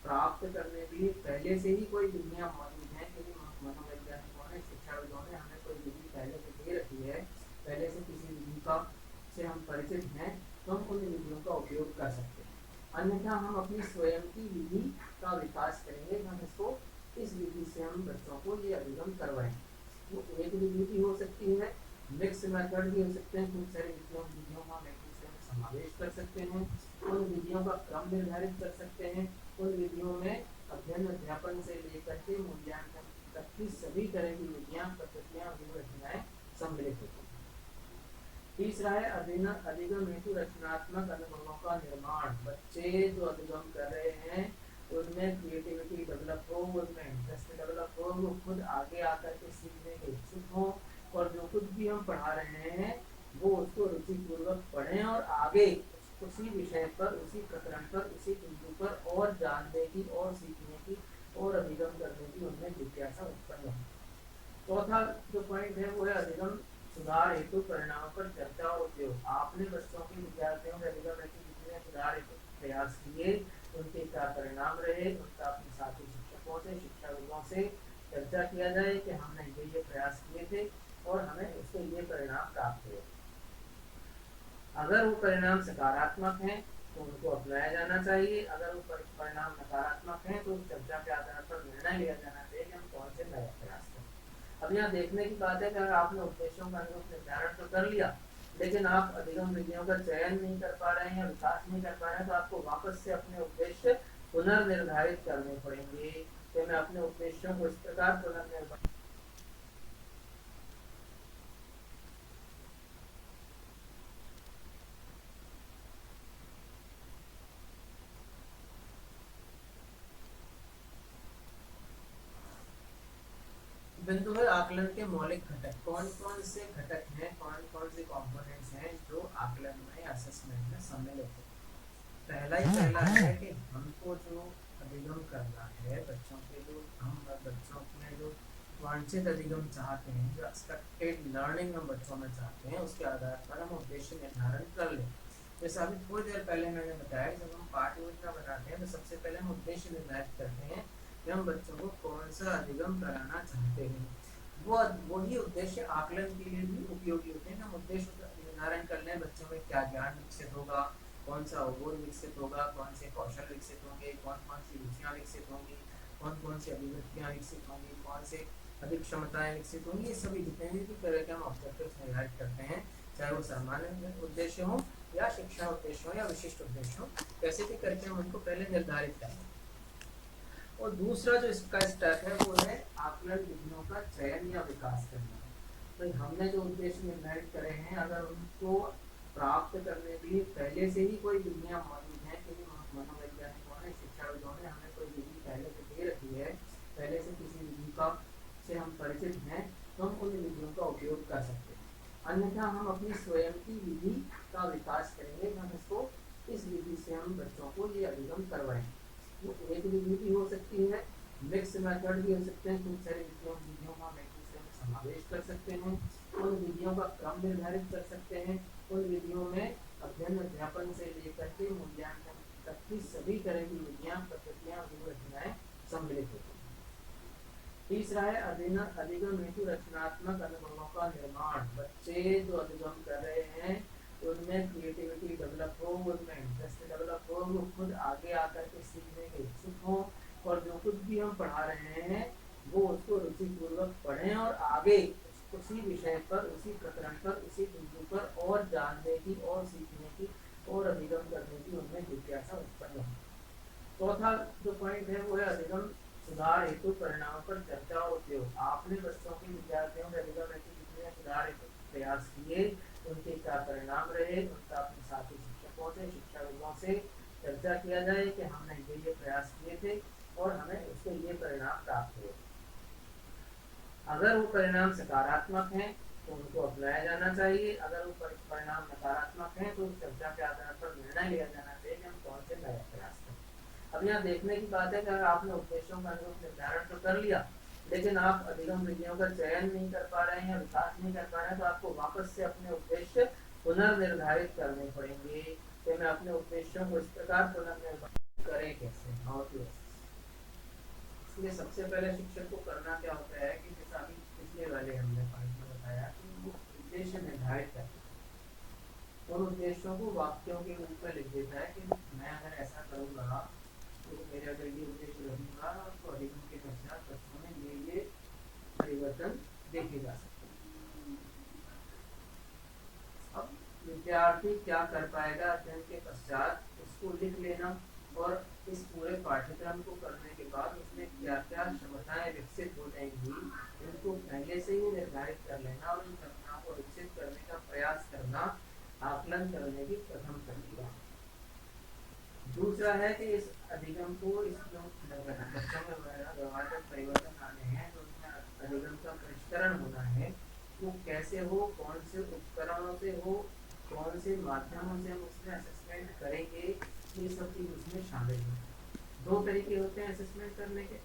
प्राप्त करने के लिए पहले से ही कोई विधियां मौजूद हैं, क्योंकि मनोवैज्ञानिकों ने, शिक्षाविदों ने हमें कोई विधि पहले से दे रखी है, पहले से किसी विधि का से हम परिचित हैं, तो हम उन विधियों का उपयोग कर सकते हैं। अन्यथा हम अपनी स्वयं की विधि का विकास करेंगे, हम इसको इस विधि से हम बच्चों को ये अधिगम करवाएंगे। वो एक विधि भी हो सकती है, मिक्स मेथड भी हो सकते हैं, कुछ सारी विधियों का एक दूसरे में समावेश कर सकते हैं, उन विधियों का क्रम निर्धारित कर सकते हैं, उन विधियों में अध्ययन अध्यापन से लेकर के मूल्यांकन तक की सभी तरह की विधियां, पद्धतियां, रचनाएं सम्मिलित होती हैं। तीसरा है अधिगम हेतु रचनात्मक अनुभवों का निर्माण। बच्चे जो अधिगम कर रहे हैं उनमें क्रिएटिविटी डेवलप हो, उनमें इंटरेस्ट डेवलप हो, वो खुद आगे आकर के सीखने के इच्छुक हो, और जो कुछ भी हम पढ़ा रहे हैं वो उसको रुचिपूर्वक पढ़ें और आगे उसी विषय पर, उसी प्रकरण पर, उसी बिंदु पर और जानने की और सीखने की और अधिगम करने की उनमें जिज्ञासा उत्पन्न हो। चौथा जो पॉइंट है वो है अधिगम सुधार हेतु परिणामों पर चर्चा और उपयोग। आपने बच्चों के, विद्यार्थियों के अधिगम हेतु जितने सुधार हेतु प्रयास किए, उनके क्या परिणाम रहे, उनका अपने साथी शिक्षकों से, शिक्षाविदों से चर्चा किया जाए कि हमने ये प्रयास किए थे और हमें उसके ये परिणाम प्राप्त हुए। अगर वो परिणाम सकारात्मक हैं तो उनको अपनाया जाना चाहिए, अगर वो परिणाम नकारात्मक हैं तो चर्चा के आधार पर निर्णय लिया जाना चाहिए कि हम कौन से नए प्रयास करें। अब यहाँ देखने की बात है कि अगर आपने उद्देश्यों का निर्धारण तो कर लिया, लेकिन आप अधिगम विधियों का चयन नहीं कर पा रहे हैं या विकास नहीं कर पा रहे हैं, तो आपको वापस से अपने उद्देश्य पुनर्निर्धारित करने पड़ेंगे कि मैं अपने उद्देश्यों को इस प्रकार पुनर्निर्धारित। बिंदु है आकलन के मौलिक घटक। कौन कौन से घटक हैं, कौन कौन से कंपोनेंट्स हैं जो आकलन में, असेसमेंट में सम्मिलित है। पहला है कि हमको जो अधिगम करना है, बच्चों के जो हम बच्चों में जो वांछित अधिगम चाहते हैं, जो एक्सपेक्टेड लर्निंग हम बच्चों में चाहते हैं, उसके आधार पर हम उद्देश्य निर्धारण कर लें। जैसे अभी थोड़ी देर पहले मैंने बताया, जब हम पाठ योजना बनाते हैं तो सबसे पहले हम उद्देश्य निर्धारित करते हैं कि हम बच्चों को कौन सा अधिगम कराना चाहते हैं। वही उद्देश्य आकलन के लिए भी उपयोगी होते हैं। हम उद्देश्य निर्धारण कर लें, बच्चों में क्या ज्ञान विकसित होगा, कौन सा अवबोध विकसित होगा, कौन से कौशल विकसित होंगे, कौन कौन सी रुचियाँ विकसित होंगी, कौन कौन सी अभिव्यक्तियाँ विकसित होंगी, कौन से अधिक क्षमताएं विकसित होंगी। ये सभी जितने भी तरह के हम ऑब्जेक्टिव्स निर्धारित करते हैं, चाहे वो सामान्य उद्देश्य हो या शिक्षा उद्देश्यों या विशिष्ट उद्देश्यों, कैसे भी करके हम उनको पहले निर्धारित करें। और दूसरा जो इसका स्टेप है वो है आकलन विधियों का चयन या विकास करना। तो हमने जो उद्देश्य निर्धारित करे हैं, अगर उनको प्राप्त करने के लिए पहले से ही कोई विधियां मौजूद हैं, क्योंकि मनोवैज्ञानिकों ने, शिक्षाविदों ने हमें कोई विधि पहले से दे रखी है, पहले से किसी विधि का से हम परिचित हैं, तो हम उन विधियों का उपयोग कर सकते हैं। अन्यथा हम अपनी स्वयं की विधि का विकास करेंगे, हम इसको इस विधि से हम बच्चों को ये अधिगम करवाएंगे। वो एक विधि भी हो सकती है, मिक्स मेथड भी हो सकते हैं, खूब सारी विधियों का हम एक दूसरे में समावेश कर सकते हैं, उन विधियों का क्रम निर्धारित कर सकते हैं, उन विधियों में अध्ययन अध्यापन से लेकर के मूल्यांकन तक की सभी तरह की विधियां, पद्धतियां, व्यूह सम्मिलित होती हैं। तीसरा है अधिगम हेतु रचनात्मक अनुभवों का निर्माण। बच्चे जो अधिगम कर रहे हैं उनमें क्रिएटिविटी डेवलप हो, उनमें इंटरेस्ट डेवलप हो, वो खुद आगे आकर के सीखने के इच्छुक हो, और जो कुछ भी हम पढ़ा रहे हैं वो उसको रुचिपूर्वक पढ़ें और आगे उसी विषय पर, उसी प्रकरण पर, उसी बिंदु पर और जानने की और सीखने की और अधिगम करने की उनमें जिज्ञासा उत्पन्न हो। चौथा जो पॉइंट है वो है अधिगम सुधार हेतु परिणामों पर चर्चा और उपयोग। आपने बच्चों के, विद्यार्थियों के अधिगम हेतु जितने सुधार हेतु प्रयास किए, उनके क्या परिणाम रहे, उनका अपने साथी शिक्षकों से, शिक्षाविदों से चर्चा किया जाए कि हमने ये प्रयास किए थे और हमें उसके ये परिणाम प्राप्त हुए। अगर वो परिणाम सकारात्मक हैं तो उनको अपनाया जाना चाहिए, अगर वो परिणाम नकारात्मक हैं तो चर्चा के आधार पर निर्णय लिया जाना चाहिए कि हम कौन से नया प्रयास करें। अब यहाँ देखने की बात है कि अगर आपने उद्देश्यों का निर्धारण तो कर लिया, लेकिन आप अधिगम विधियों का चयन नहीं कर पा रहे हैं या विकास नहीं कर पा रहे हैं, तो आपको वापस से अपने उद्देश्य पुनर्निर्धारित करने पड़ेंगे कि मैं अपने उद्देश्यों को इस प्रकार पुनर्निर्धारित करें कैसे, हाउ टू। इसलिए सबसे पहले शिक्षक को करना क्या होता है कि जैसा अभी पिछले वाले हमने पॉइंट में बताया कि वो उद्देश्य निर्धारित करता है, उन उद्देश्यों को वाक्यों के रूप में लिख देता है कि मैं अगर ऐसा करूँगा तो मेरे अगर ये उद्देश्य रखूंगा तो अधिगम के पश्चात बच्चों में ये परिवर्तन देखे जा सकते हैं। अब विद्यार्थी क्या कर पाएगा अध्ययन के पश्चात, उसको लिख लेना, और इस पूरे पाठ्यक्रम को करने के बाद उसमें क्या क्या क्षमताएं विकसित हो जाएंगी, इनको पहले से ही निर्धारित कर लेना और इन क्षमताओं को विकसित करने का प्रयास करना आकलन करने की प्रथम प्रक्रिया। दूसरा है कि इस अधिगम को, इस जो बच्चों में व्यवहारिक परिवर्तन आने हैं तो उसमें अधिगम का परिष्करण होना है, वो कैसे हो, कौन से उपकरणों से हो, कौन से माध्यमों से हम उसमें असेसमेंट करेंगे, ये सब चीज उसमें शामिल है। दो तरीके होते हैं असेसमेंट करने के।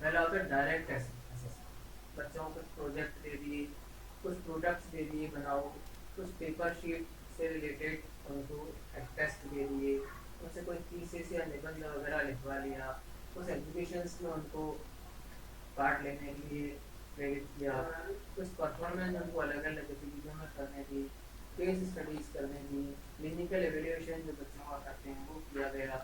पहला होता है डायरेक्ट असेसमेंट, बच्चों को प्रोजेक्ट दे दिए, कुछ प्रोडक्ट्स दे दिए बनाओ, कुछ पेपर शीट से रिलेटेड उनको टेस्ट दे दिए, उनसे कोई थीसिस या निबंध वगैरह लिखवा लिया, कुछ एग्जीबिशंस में उनको पार्ट लेने के लिए प्रेरित किया, कुछ परफॉर्मेंस उनको अलग अलग गतिविधियों में करने दी, केस स्टडीज करने दी, क्लिनिकल एवेल्यूएशन जो बच्चों का करते हैं वो किया गया,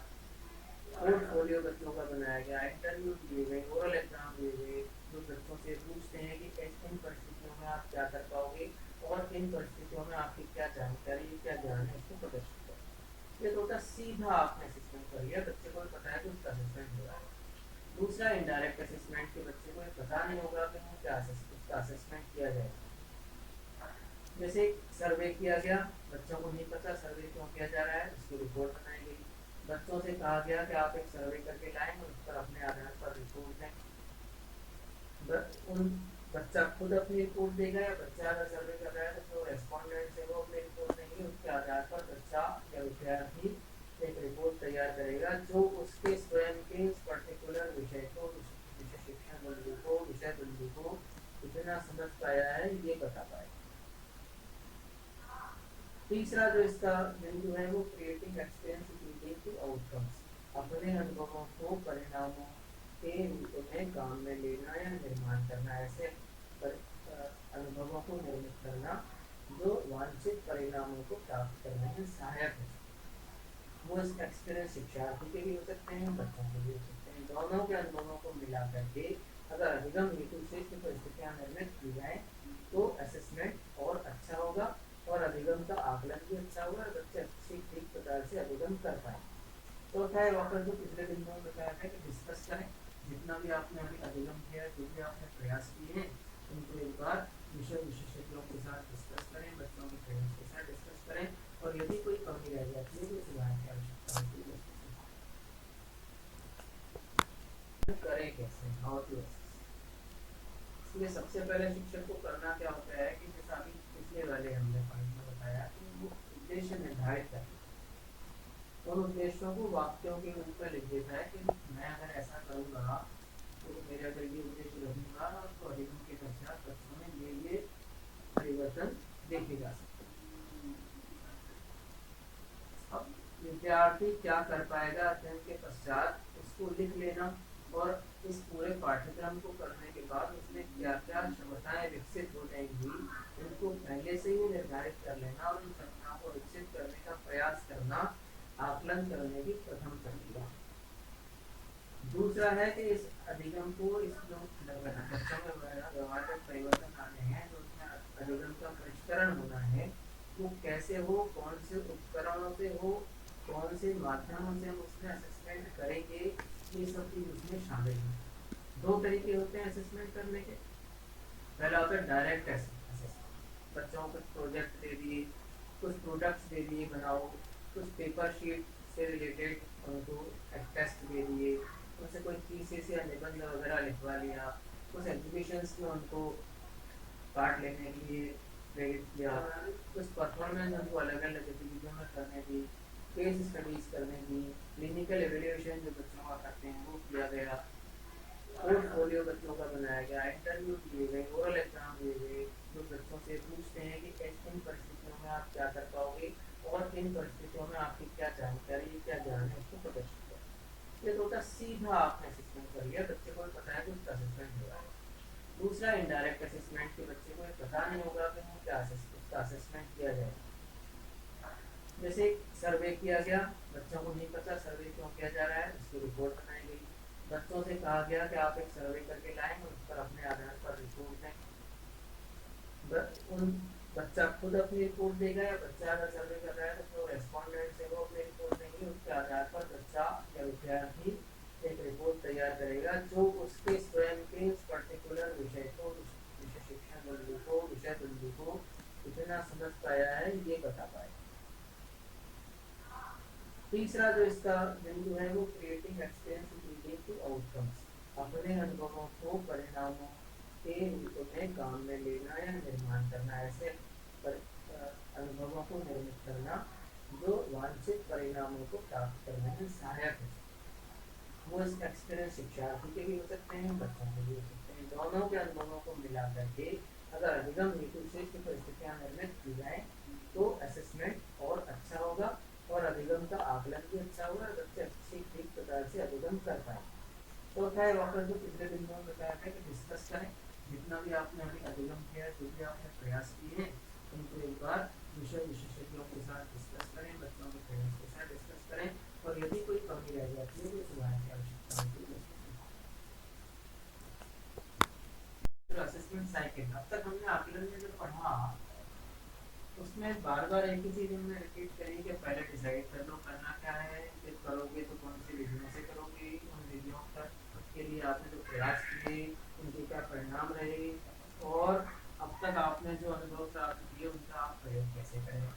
पोर्टफोलियो बच्चों का बनाया गया, इंटरव्यू दिए गए, ओरल एग्जाम दिए गए, जो बच्चों से पूछते हैं कि इन परिस्थितियों में आप क्या कर पाओगे और इन परिस्थितियों में आपकी क्या जानकारी, क्या ज्ञान है, उसको प्रदर्शित करें। ये तो सीधा आपने असेसमेंट कर लिया, बच्चे को पता है कि उसका असेसमेंट हो रहा है। दूसरा इनडायरेक्ट असेसमेंट के बच्चे को पता नहीं होगा कि क्या उसका असेसमेंट किया जाए। जैसे सर्वे किया गया, बच्चों को नहीं पता सर्वे क्यों किया जा रहा है, उसकी रिपोर्ट बनाई गई, बच्चों से कहा गया कि आप एक सर्वे करके लाएं, उस पर अपने आधार पर रिपोर्ट दें। उन बच्चा खुद अपनी रिपोर्ट देगा या बच्चा अगर सर्वे कर रहा है तो रेस्पोंडेंट से वो अपनी रिपोर्ट देंगे, उसके आधार पर बच्चा या विद्यार्थी एक रिपोर्ट तैयार करेगा जो उसके स्वयं के पर्टिकुलर विषय को, विषय शिक्षण बिंदु को, विषय बिंदु को कितना समझ पाया है ये बता पाएगा। तीसरा जो इसका बिंदु है वो creating experience leading to outcomes, अपने अनुभवों को परिणामों के रूप में काम में लेना या निर्माण करना, ऐसे अनुभवों को निर्मित करना जो वांछित परिणामों को प्राप्त करने में सहायक है। वो इसका एक्सपीरियंस शिक्षार्थी के भी हो सकते हैं, बच्चों के भी हो सकते हैं। दोनों के अनुभवों को मिला करके अगर अधिगम हेतु श्रेष्ठ परिस्थितियां निर्मित की जाए तो असेसमेंट और अच्छा होगा और अधिगम का आकलन भी अच्छा हुआ और बच्चे अच्छी ठीक प्रकार से अधिगम कर पाए। चौथा है वापस जो पिछले दिन में बताया था कि डिस्कस करें, जितना भी आपने अभी अधिगम किया है, जो भी आपने प्रयास किए हैं, उनको एक बार विषय विशेषज्ञों के साथ डिस्कस करें, बच्चों के पेरेंट्स के साथ डिस्कस करें, और यदि कोई कमी रह जाती है तो सुधार की आवश्यकता होती है। करें कैसे, हाउ टू असेस। इसलिए सबसे पहले शिक्षक को करना क्या होता है कि जैसा अभी पिछले वाले हमने पॉइंट में बताया कि वो उद्देश्य निर्धारित करें, उन उद्देश्यों को वाक्यों के रूप में लिख देता है कि मैं अगर ऐसा करूँगा तो मेरे अगर ये उद्देश्य रखूंगा तो अधिगम के पश्चात बच्चों में ये परिवर्तन देखे जा सकते हैं। अब विद्यार्थी क्या कर पाएगा अध्ययन के पश्चात, उसको लिख लेना, और इस पूरे पाठ्यक्रम को करने के बाद उसमें क्या क्या क्षमताएं विकसित हो जाएंगी उनको पहले से ही निर्धारित कर लेना और उन क्षमताओं को विकसित करने का प्रयास करना आकलन करने की प्रथम प्रक्रिया। दूसरा है कि इस अधिगम को इस जो बच्चों में व्यवहार में परिवर्तन आने हैं, तो उसमें अधिगम का परिष्करण होना है, वो कैसे हो, कौन से उपकरणों से हो, कौन से माध्यमों से हम उसमें असेसमेंट करेंगे, ये सब चीज उसमें शामिल है। दो तरीके होते हैं असेसमेंट करने के। पहला होता है डायरेक्ट असेसमेंट, बच्चों को प्रोजेक्ट दे दिए, कुछ प्रोडक्ट्स दे दिए बनाओ, कुछ पेपर शीट से रिलेटेड उनको टेस्ट दे दिए, उनसे कोई थीसिस या निबंध वगैरह लिखवा लिया, कुछ एग्जीबिशंस में उनको पार्ट लेने के लिए प्रेरित किया, कुछ परफॉर्मेंस उनको अलग अलग गतिविधियों में करने दी, केस स्टडीज करने दी, क्लिनिकल एवेल्यूएशन जो बच्चों का करते हैं वो किया गया, पोर्टफोलियो बच्चों का बनाया गया, इंटरव्यू दिए गए, ओरल एग्जाम दिए गए, जो बच्चों से पूछते हैं कि इन परिस्थितियों में आप क्या कर पाओगे और इन परिस्थितियों में आपकी क्या जानकारी, क्या ज्ञान है, उसको प्रदर्शित करें। ये तो होता सीधा आपने असेसमेंट कर लिया, बच्चे को पता है कि उसका असेसमेंट हो रहा है। दूसरा इनडायरेक्ट असेसमेंट के बच्चे को पता नहीं होगा कि क्या उसका असेसमेंट किया जाएगा। जैसे सर्वे किया गया, बच्चों को नहीं पता सर्वे क्यों किया जा रहा है, उसकी रिपोर्ट बनाई गई, बच्चों से कहा गया कि आप एक सर्वे करके लाएंगे, उस पर अपने आधार पर रिपोर्ट दें। उन बच्चा खुद अपनी रिपोर्ट देगा या बच्चा अगर सर्वे कर रहा है तो रेस्पोंडेंट से वो अपनी रिपोर्ट देंगे, उसके आधार पर बच्चा या विद्यार्थी एक रिपोर्ट तैयार करेगा जो उसके स्वयं के उस पर्टिकुलर विषय को, विषय शिक्षा बिंदु को, विषय बिंदु को कितना समझ पाया है ये बता पाएगा। तीसरा जो इसका बिंदु है वो creating experience leading to outcomes, अपने अनुभवों को परिणामों के रूप में काम में लेना या निर्माण करना, ऐसे अनुभवों को निर्मित करना जो वांछित परिणामों को प्राप्त करने में सहायक है। वो इस एक्सपीरियंस शिक्षार्थी के भी हो सकते हैं, बच्चों के भी हो सकते हैं। दोनों के अनुभवों को मिला करके अगर अधिगम हेतु श्रेष्ठ परिस्थितियां निर्मित की जाए तो असेसमेंट और अच्छा होगा और अधिगम का आकलन भी अच्छा होगा और बच्चे अच्छी ठीक प्रकार से अधिगम कर पाए। तो क्या है वापस जो पिछले दिन में बताया था कि डिस्कस करें, जितना भी आपने अभी अधिगम किया है, जो भी आपने प्रयास किए हैं, उनको एक बार विषय विशेषज्ञों के साथ डिस्कस करें, बच्चों के पेरेंट्स के साथ डिस्कस करें, और यदि कोई कमी रह जाती है तो सुधार की आवश्यकता होती है। असेसमेंट साइकिल, अब तक हमने आकलन में जो पढ़ा उसमें बार बार एक ही चीज हमने रिपीट करी कि पहले डिसाइड कर लो करना क्या है, फिर करोगे तो कौन सी विधियों से करोगे, उन विधियों के लिए आपने जो प्रयास किए उनके क्या परिणाम रहे, और अब तक आपने जो अनुभव प्राप्त किए उनका आप प्रयोग कैसे करें,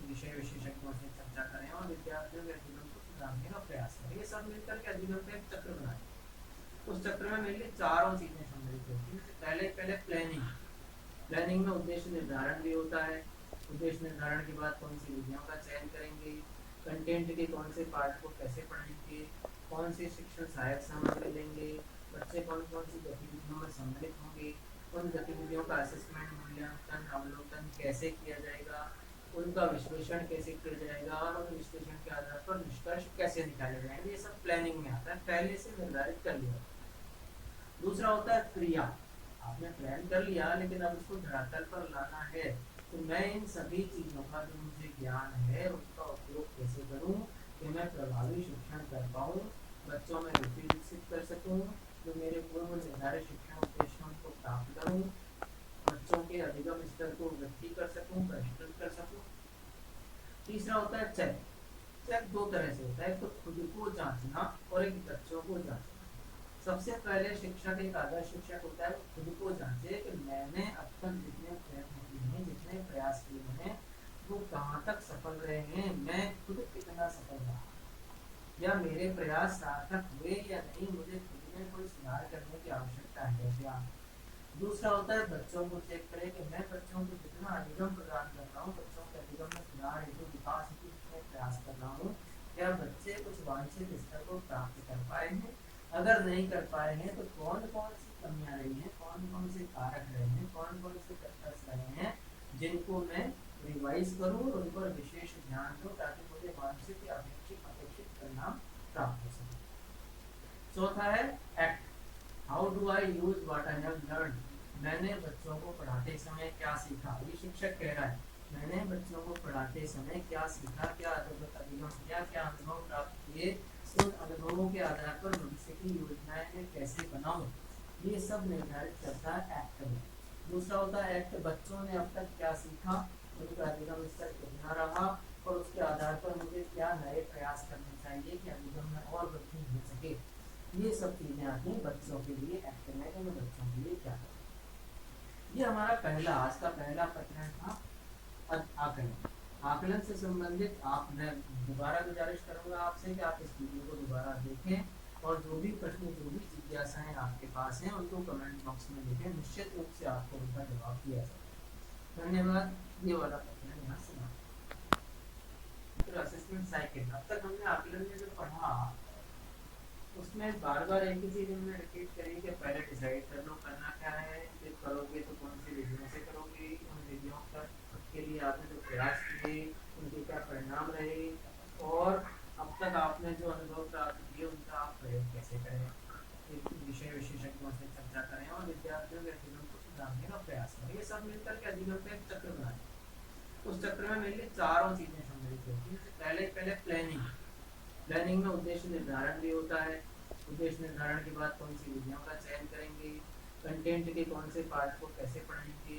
विषय विशेषज्ञों से चर्चा करें और विद्यार्थियों के अधिगम को सुधारने का प्रयास करें। ये सब मिलकर के अधिगम का एक चक्र बनाए। उस चक्र में मेनली चारों चीजें सम्मिलित होती हैं। पहले प्लानिंग, प्लानिंग में उद्देश्य निर्धारण भी होता है, उद्देश्य निर्धारण के बाद कौन सी विधियों का चयन करेंगे, कंटेंट के कौन से पार्ट को कैसे पढ़ेंगे, कौन सी शिक्षण सहायक सामग्री लेंगे, बच्चे कौन कौन सी गतिविधियों में सम्मिलित होंगे, उन गतिविधियों का असेसमेंट, मूल्यांकन, अवलोकन कैसे किया जाएगा, उनका विश्लेषण कैसे किया जाएगा और उन विश्लेषण के आधार पर निष्कर्ष कैसे निकाले जाएंगे, ये सब प्लानिंग में आता है, पहले से निर्धारित कर लिया। दूसरा होता है क्रिया, आपने प्लान कर लिया लेकिन अब उसको धरातल पर लाना है, तो मैं इन सभी चीजों का जो मुझे ज्ञान है उसका उपयोग कैसे करूं कि मैं प्रभावी शिक्षण कर पाऊं, बच्चों में रुचि विकसित कर सकूं, जो मेरे पूर्व निर्धारित शिक्षण उद्देश्यों को प्राप्त करूं, बच्चों के अधिगम स्तर को वृद्धि कर सकूं, प्रशिक्षण तीसरा होता है चेक। चेक दो तरह से होता है, एक तो खुद को जांचना और एक बच्चों को जांचना। सबसे पहले शिक्षक, एक आदर्श शिक्षक होता है, खुद को जांचे कि मैंने अब तक जितने प्रयत्न किए हैं, जितने प्रयास किए हैं, वो कहाँ तक सफल रहे हैं, मैं खुद कितना सफल रहा, या मेरे प्रयास सार्थक हुए या नहीं, मुझे खुद में कोई सुधार करने की आवश्यकता है क्या। दूसरा होता है बच्चों को चेक करें कि मैं बच्चों को जितना अधिगम प्रदान कर रहा हूँ, बच्चों के अधिगम में सुधार हेतु विकास हेतु जितने प्रयास कर रहा हूँ, क्या बच्चे कुछ वांछित स्तर को प्राप्त कर पाए हैं। अगर नहीं कर पाए हैं तो कौन कौन सी कमियां रही हैं, कौन कौन से कारक रहे हैं, कौन कौन से फैक्टर्स रहे हैं जिनको मैं रिवाइज करूँ और उन पर विशेष ध्यान दूँ ताकि मुझे वांछित या अपेक्षित परिणाम प्राप्त हो सके। चौथा है act. How do I use what I have learn. मैंने बच्चों को पढ़ाते समय क्या सीखा, ये शिक्षक कह रहा है, मैंने बच्चों को पढ़ाते समय क्या सीखा, क्या अधिगम किया, क्या अनुभव प्राप्त किए, उन अनुभवों के आधार पर भविष्य की योजनाएं मैं कैसे बनाऊं, ये सब निर्धारित करता है एक्ट में। दूसरा होता है एक्ट, बच्चों ने अब तक क्या सीखा, उनका अधिगम स्तर कितना रहा और उसके आधार पर मुझे क्या नए प्रयास करने चाहिए कि अधिगम में और वृद्धि हो सके। ये सब चीजें आती हैं बच्चों के लिए एक्ट में, तो मैं बच्चों के लिए क्या करूँ। ये हमारा पहला, आज का पहला प्रकरण था आकलन। आकलन से संबंधित आप, मैं दोबारा गुजारिश करूंगा आपसे कि आप इस वीडियो को दोबारा देखें और जो भी प्रश्न, जो भी जिज्ञासाएं आपके पास हैं उनको कमेंट बॉक्स में लिखें, निश्चित रूप से आपको उनका जवाब दिया जाएगा। धन्यवाद। ये वाला प्रकरण यहाँ समाप्त। असेसमेंट साइकिल, अब तक हमने आकलन में जो पढ़ा उसमें बार बार एक ही चीज हमने रिपीट करी कि पहले डिसाइड कर लो करना क्या है, फिर करोगे तो कौन सी विधियों से करोगे, उन विधियों के लिए आपने जो प्रयास किए उनके क्या परिणाम रहे, और अब तक आपने जो अनुभव प्राप्त किए उनका आप प्रयोग कैसे करें, विषय विशेषज्ञों से चर्चा करें और विद्यार्थियों के अधिगम को सुधारने का प्रयास करें। ये सब मिलकर के अधिगम का एक चक्र बनाए। उस चक्र में मेनली चारों चीजें सम्मिलित होती हैं। पहले प्लानिंग। प्लानिंग में उद्देश्य निर्धारण भी होता है। उद्देश्य निर्धारण के बाद कौन सी विधियों का चयन करेंगे, कंटेंट के कौन से पार्ट को कैसे पढ़ेंगे,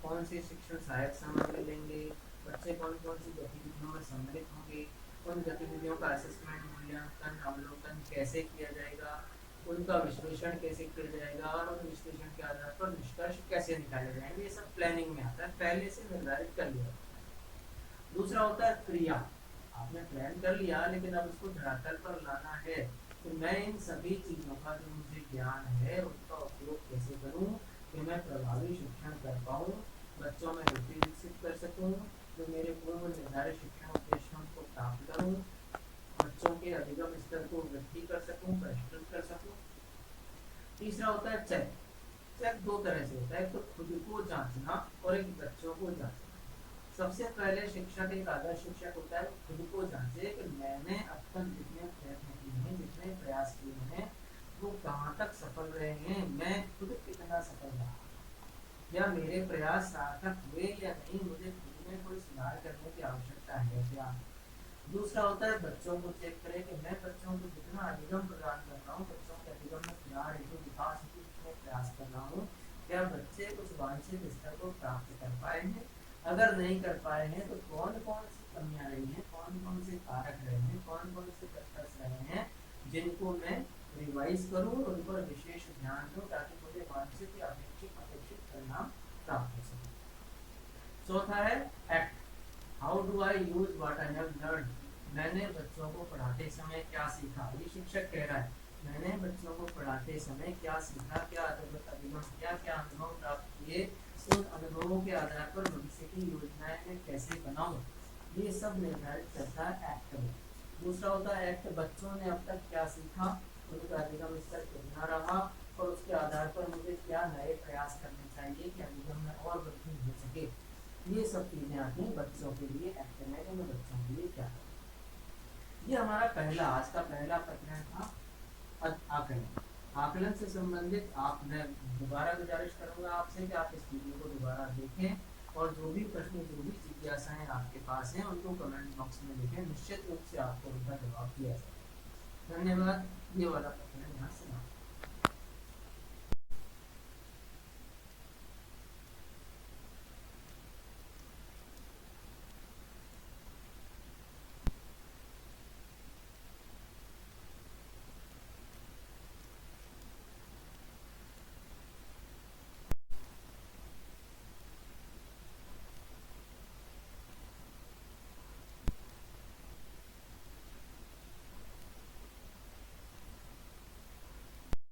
कौन सी शिक्षण सहायक सामग्री लेंगे, बच्चे कौन कौन सी गतिविधियों में सम्मिलित होंगे, उन गतिविधियों का असेसमेंट, मूल्यांकन, अवलोकन कैसे किया जाएगा, उनका विश्लेषण कैसे किया जाएगा और उन विश्लेषण के आधार पर निष्कर्ष कैसे निकाले जाएंगे। ये सब प्लानिंग में आता है, पहले से निर्धारित कर लिया। दूसरा होता है क्रिया। आपने प्लान कर लिया लेकिन अब उसको धरातल पर लाना है, तो मैं इन सभी चीजों का जो मुझे ज्ञान है उसका उपयोग कैसे करूं कि मैं प्रभावी शिक्षण कर पाऊं, बच्चों में रुचि विकसित कर सकूं, जो मेरे पूर्व निर्धारित शिक्षण उद्देश्यों को प्राप्त करूं, बच्चों के अधिगम स्तर को वृद्धि कर सकूं, परिष्कृत कर सकूं। तीसरा होता है चेक। चेक दो तरह से होता है, एक तो खुद को जांचना और एक बच्चों को जांचना। सबसे पहले शिक्षक, एक आदर्श शिक्षक होता है, खुद को जांचे कि मैंने अब तक जितने प्रयत्न किए हैं, जितने प्रयास किए हैं, वो कहाँ तक सफल रहे हैं, मैं खुद कितना सफल रहा, या मेरे प्रयास सार्थक हुए या नहीं, मुझे खुद में कोई सुधार करने की आवश्यकता है क्या। दूसरा होता है बच्चों को चेक करें कि मैं बच्चों को जितना अधिगम प्रदान कर रहा हूँ, बच्चों के अधिगम में सुधार हेतु विकास हेतु जितने प्रयास कर रहा हूँ, क्या बच्चे कुछ वांछित स्तर को प्राप्त कर पाए हैं। अगर नहीं कर पाए हैं तो कौन कौन सी कमियां रही हैं, कौन कौन से कारक रहे हैं, कौन कौन से फैक्टर्स रहे हैं जिनको मैं रिवाइज करूं और उन पर विशेष ध्यान दूं ताकि मुझे वांछित या अपेक्षित परिणाम प्राप्त हो सके। चौथा है act. How do I use what I have learn. मैंने बच्चों को पढ़ाते समय क्या सीखा, ये शिक्षक कह रहा है, मैंने बच्चों को पढ़ाते समय क्या सीखा, क्या अधिगम किया, क्या अनुभव प्राप्त किए, उन अनुभवों के आधार पर भविष्य की योजनाएं मैं कैसे बनाऊं, ये सब निर्धारित करता है एक्ट में। दूसरा होता है एक्ट, बच्चों ने अब तक क्या सीखा, उनका अधिगम स्तर कितना रहा और उसके आधार पर मुझे क्या नए प्रयास करने चाहिए कि अधिगम में और वृद्धि हो सके। ये सब चीजें आती हैं बच्चों के लिए एक्ट में, तो मैं बच्चों के लिए क्या करूं। ये हमारा पहला, आज का पहला प्रकरण था आकलन। आकलन से संबंधित आप, मैं दोबारा गुजारिश करूंगा आपसे कि आप इस वीडियो को दोबारा देखें और जो भी प्रश्न, जो भी जिज्ञासाएं आपके पास हैं उनको कमेंट बॉक्स में लिखें, निश्चित रूप से आपको उनका जवाब दिया जाएगा। धन्यवाद। ये वाला प्रकरण यहाँ समाप्त।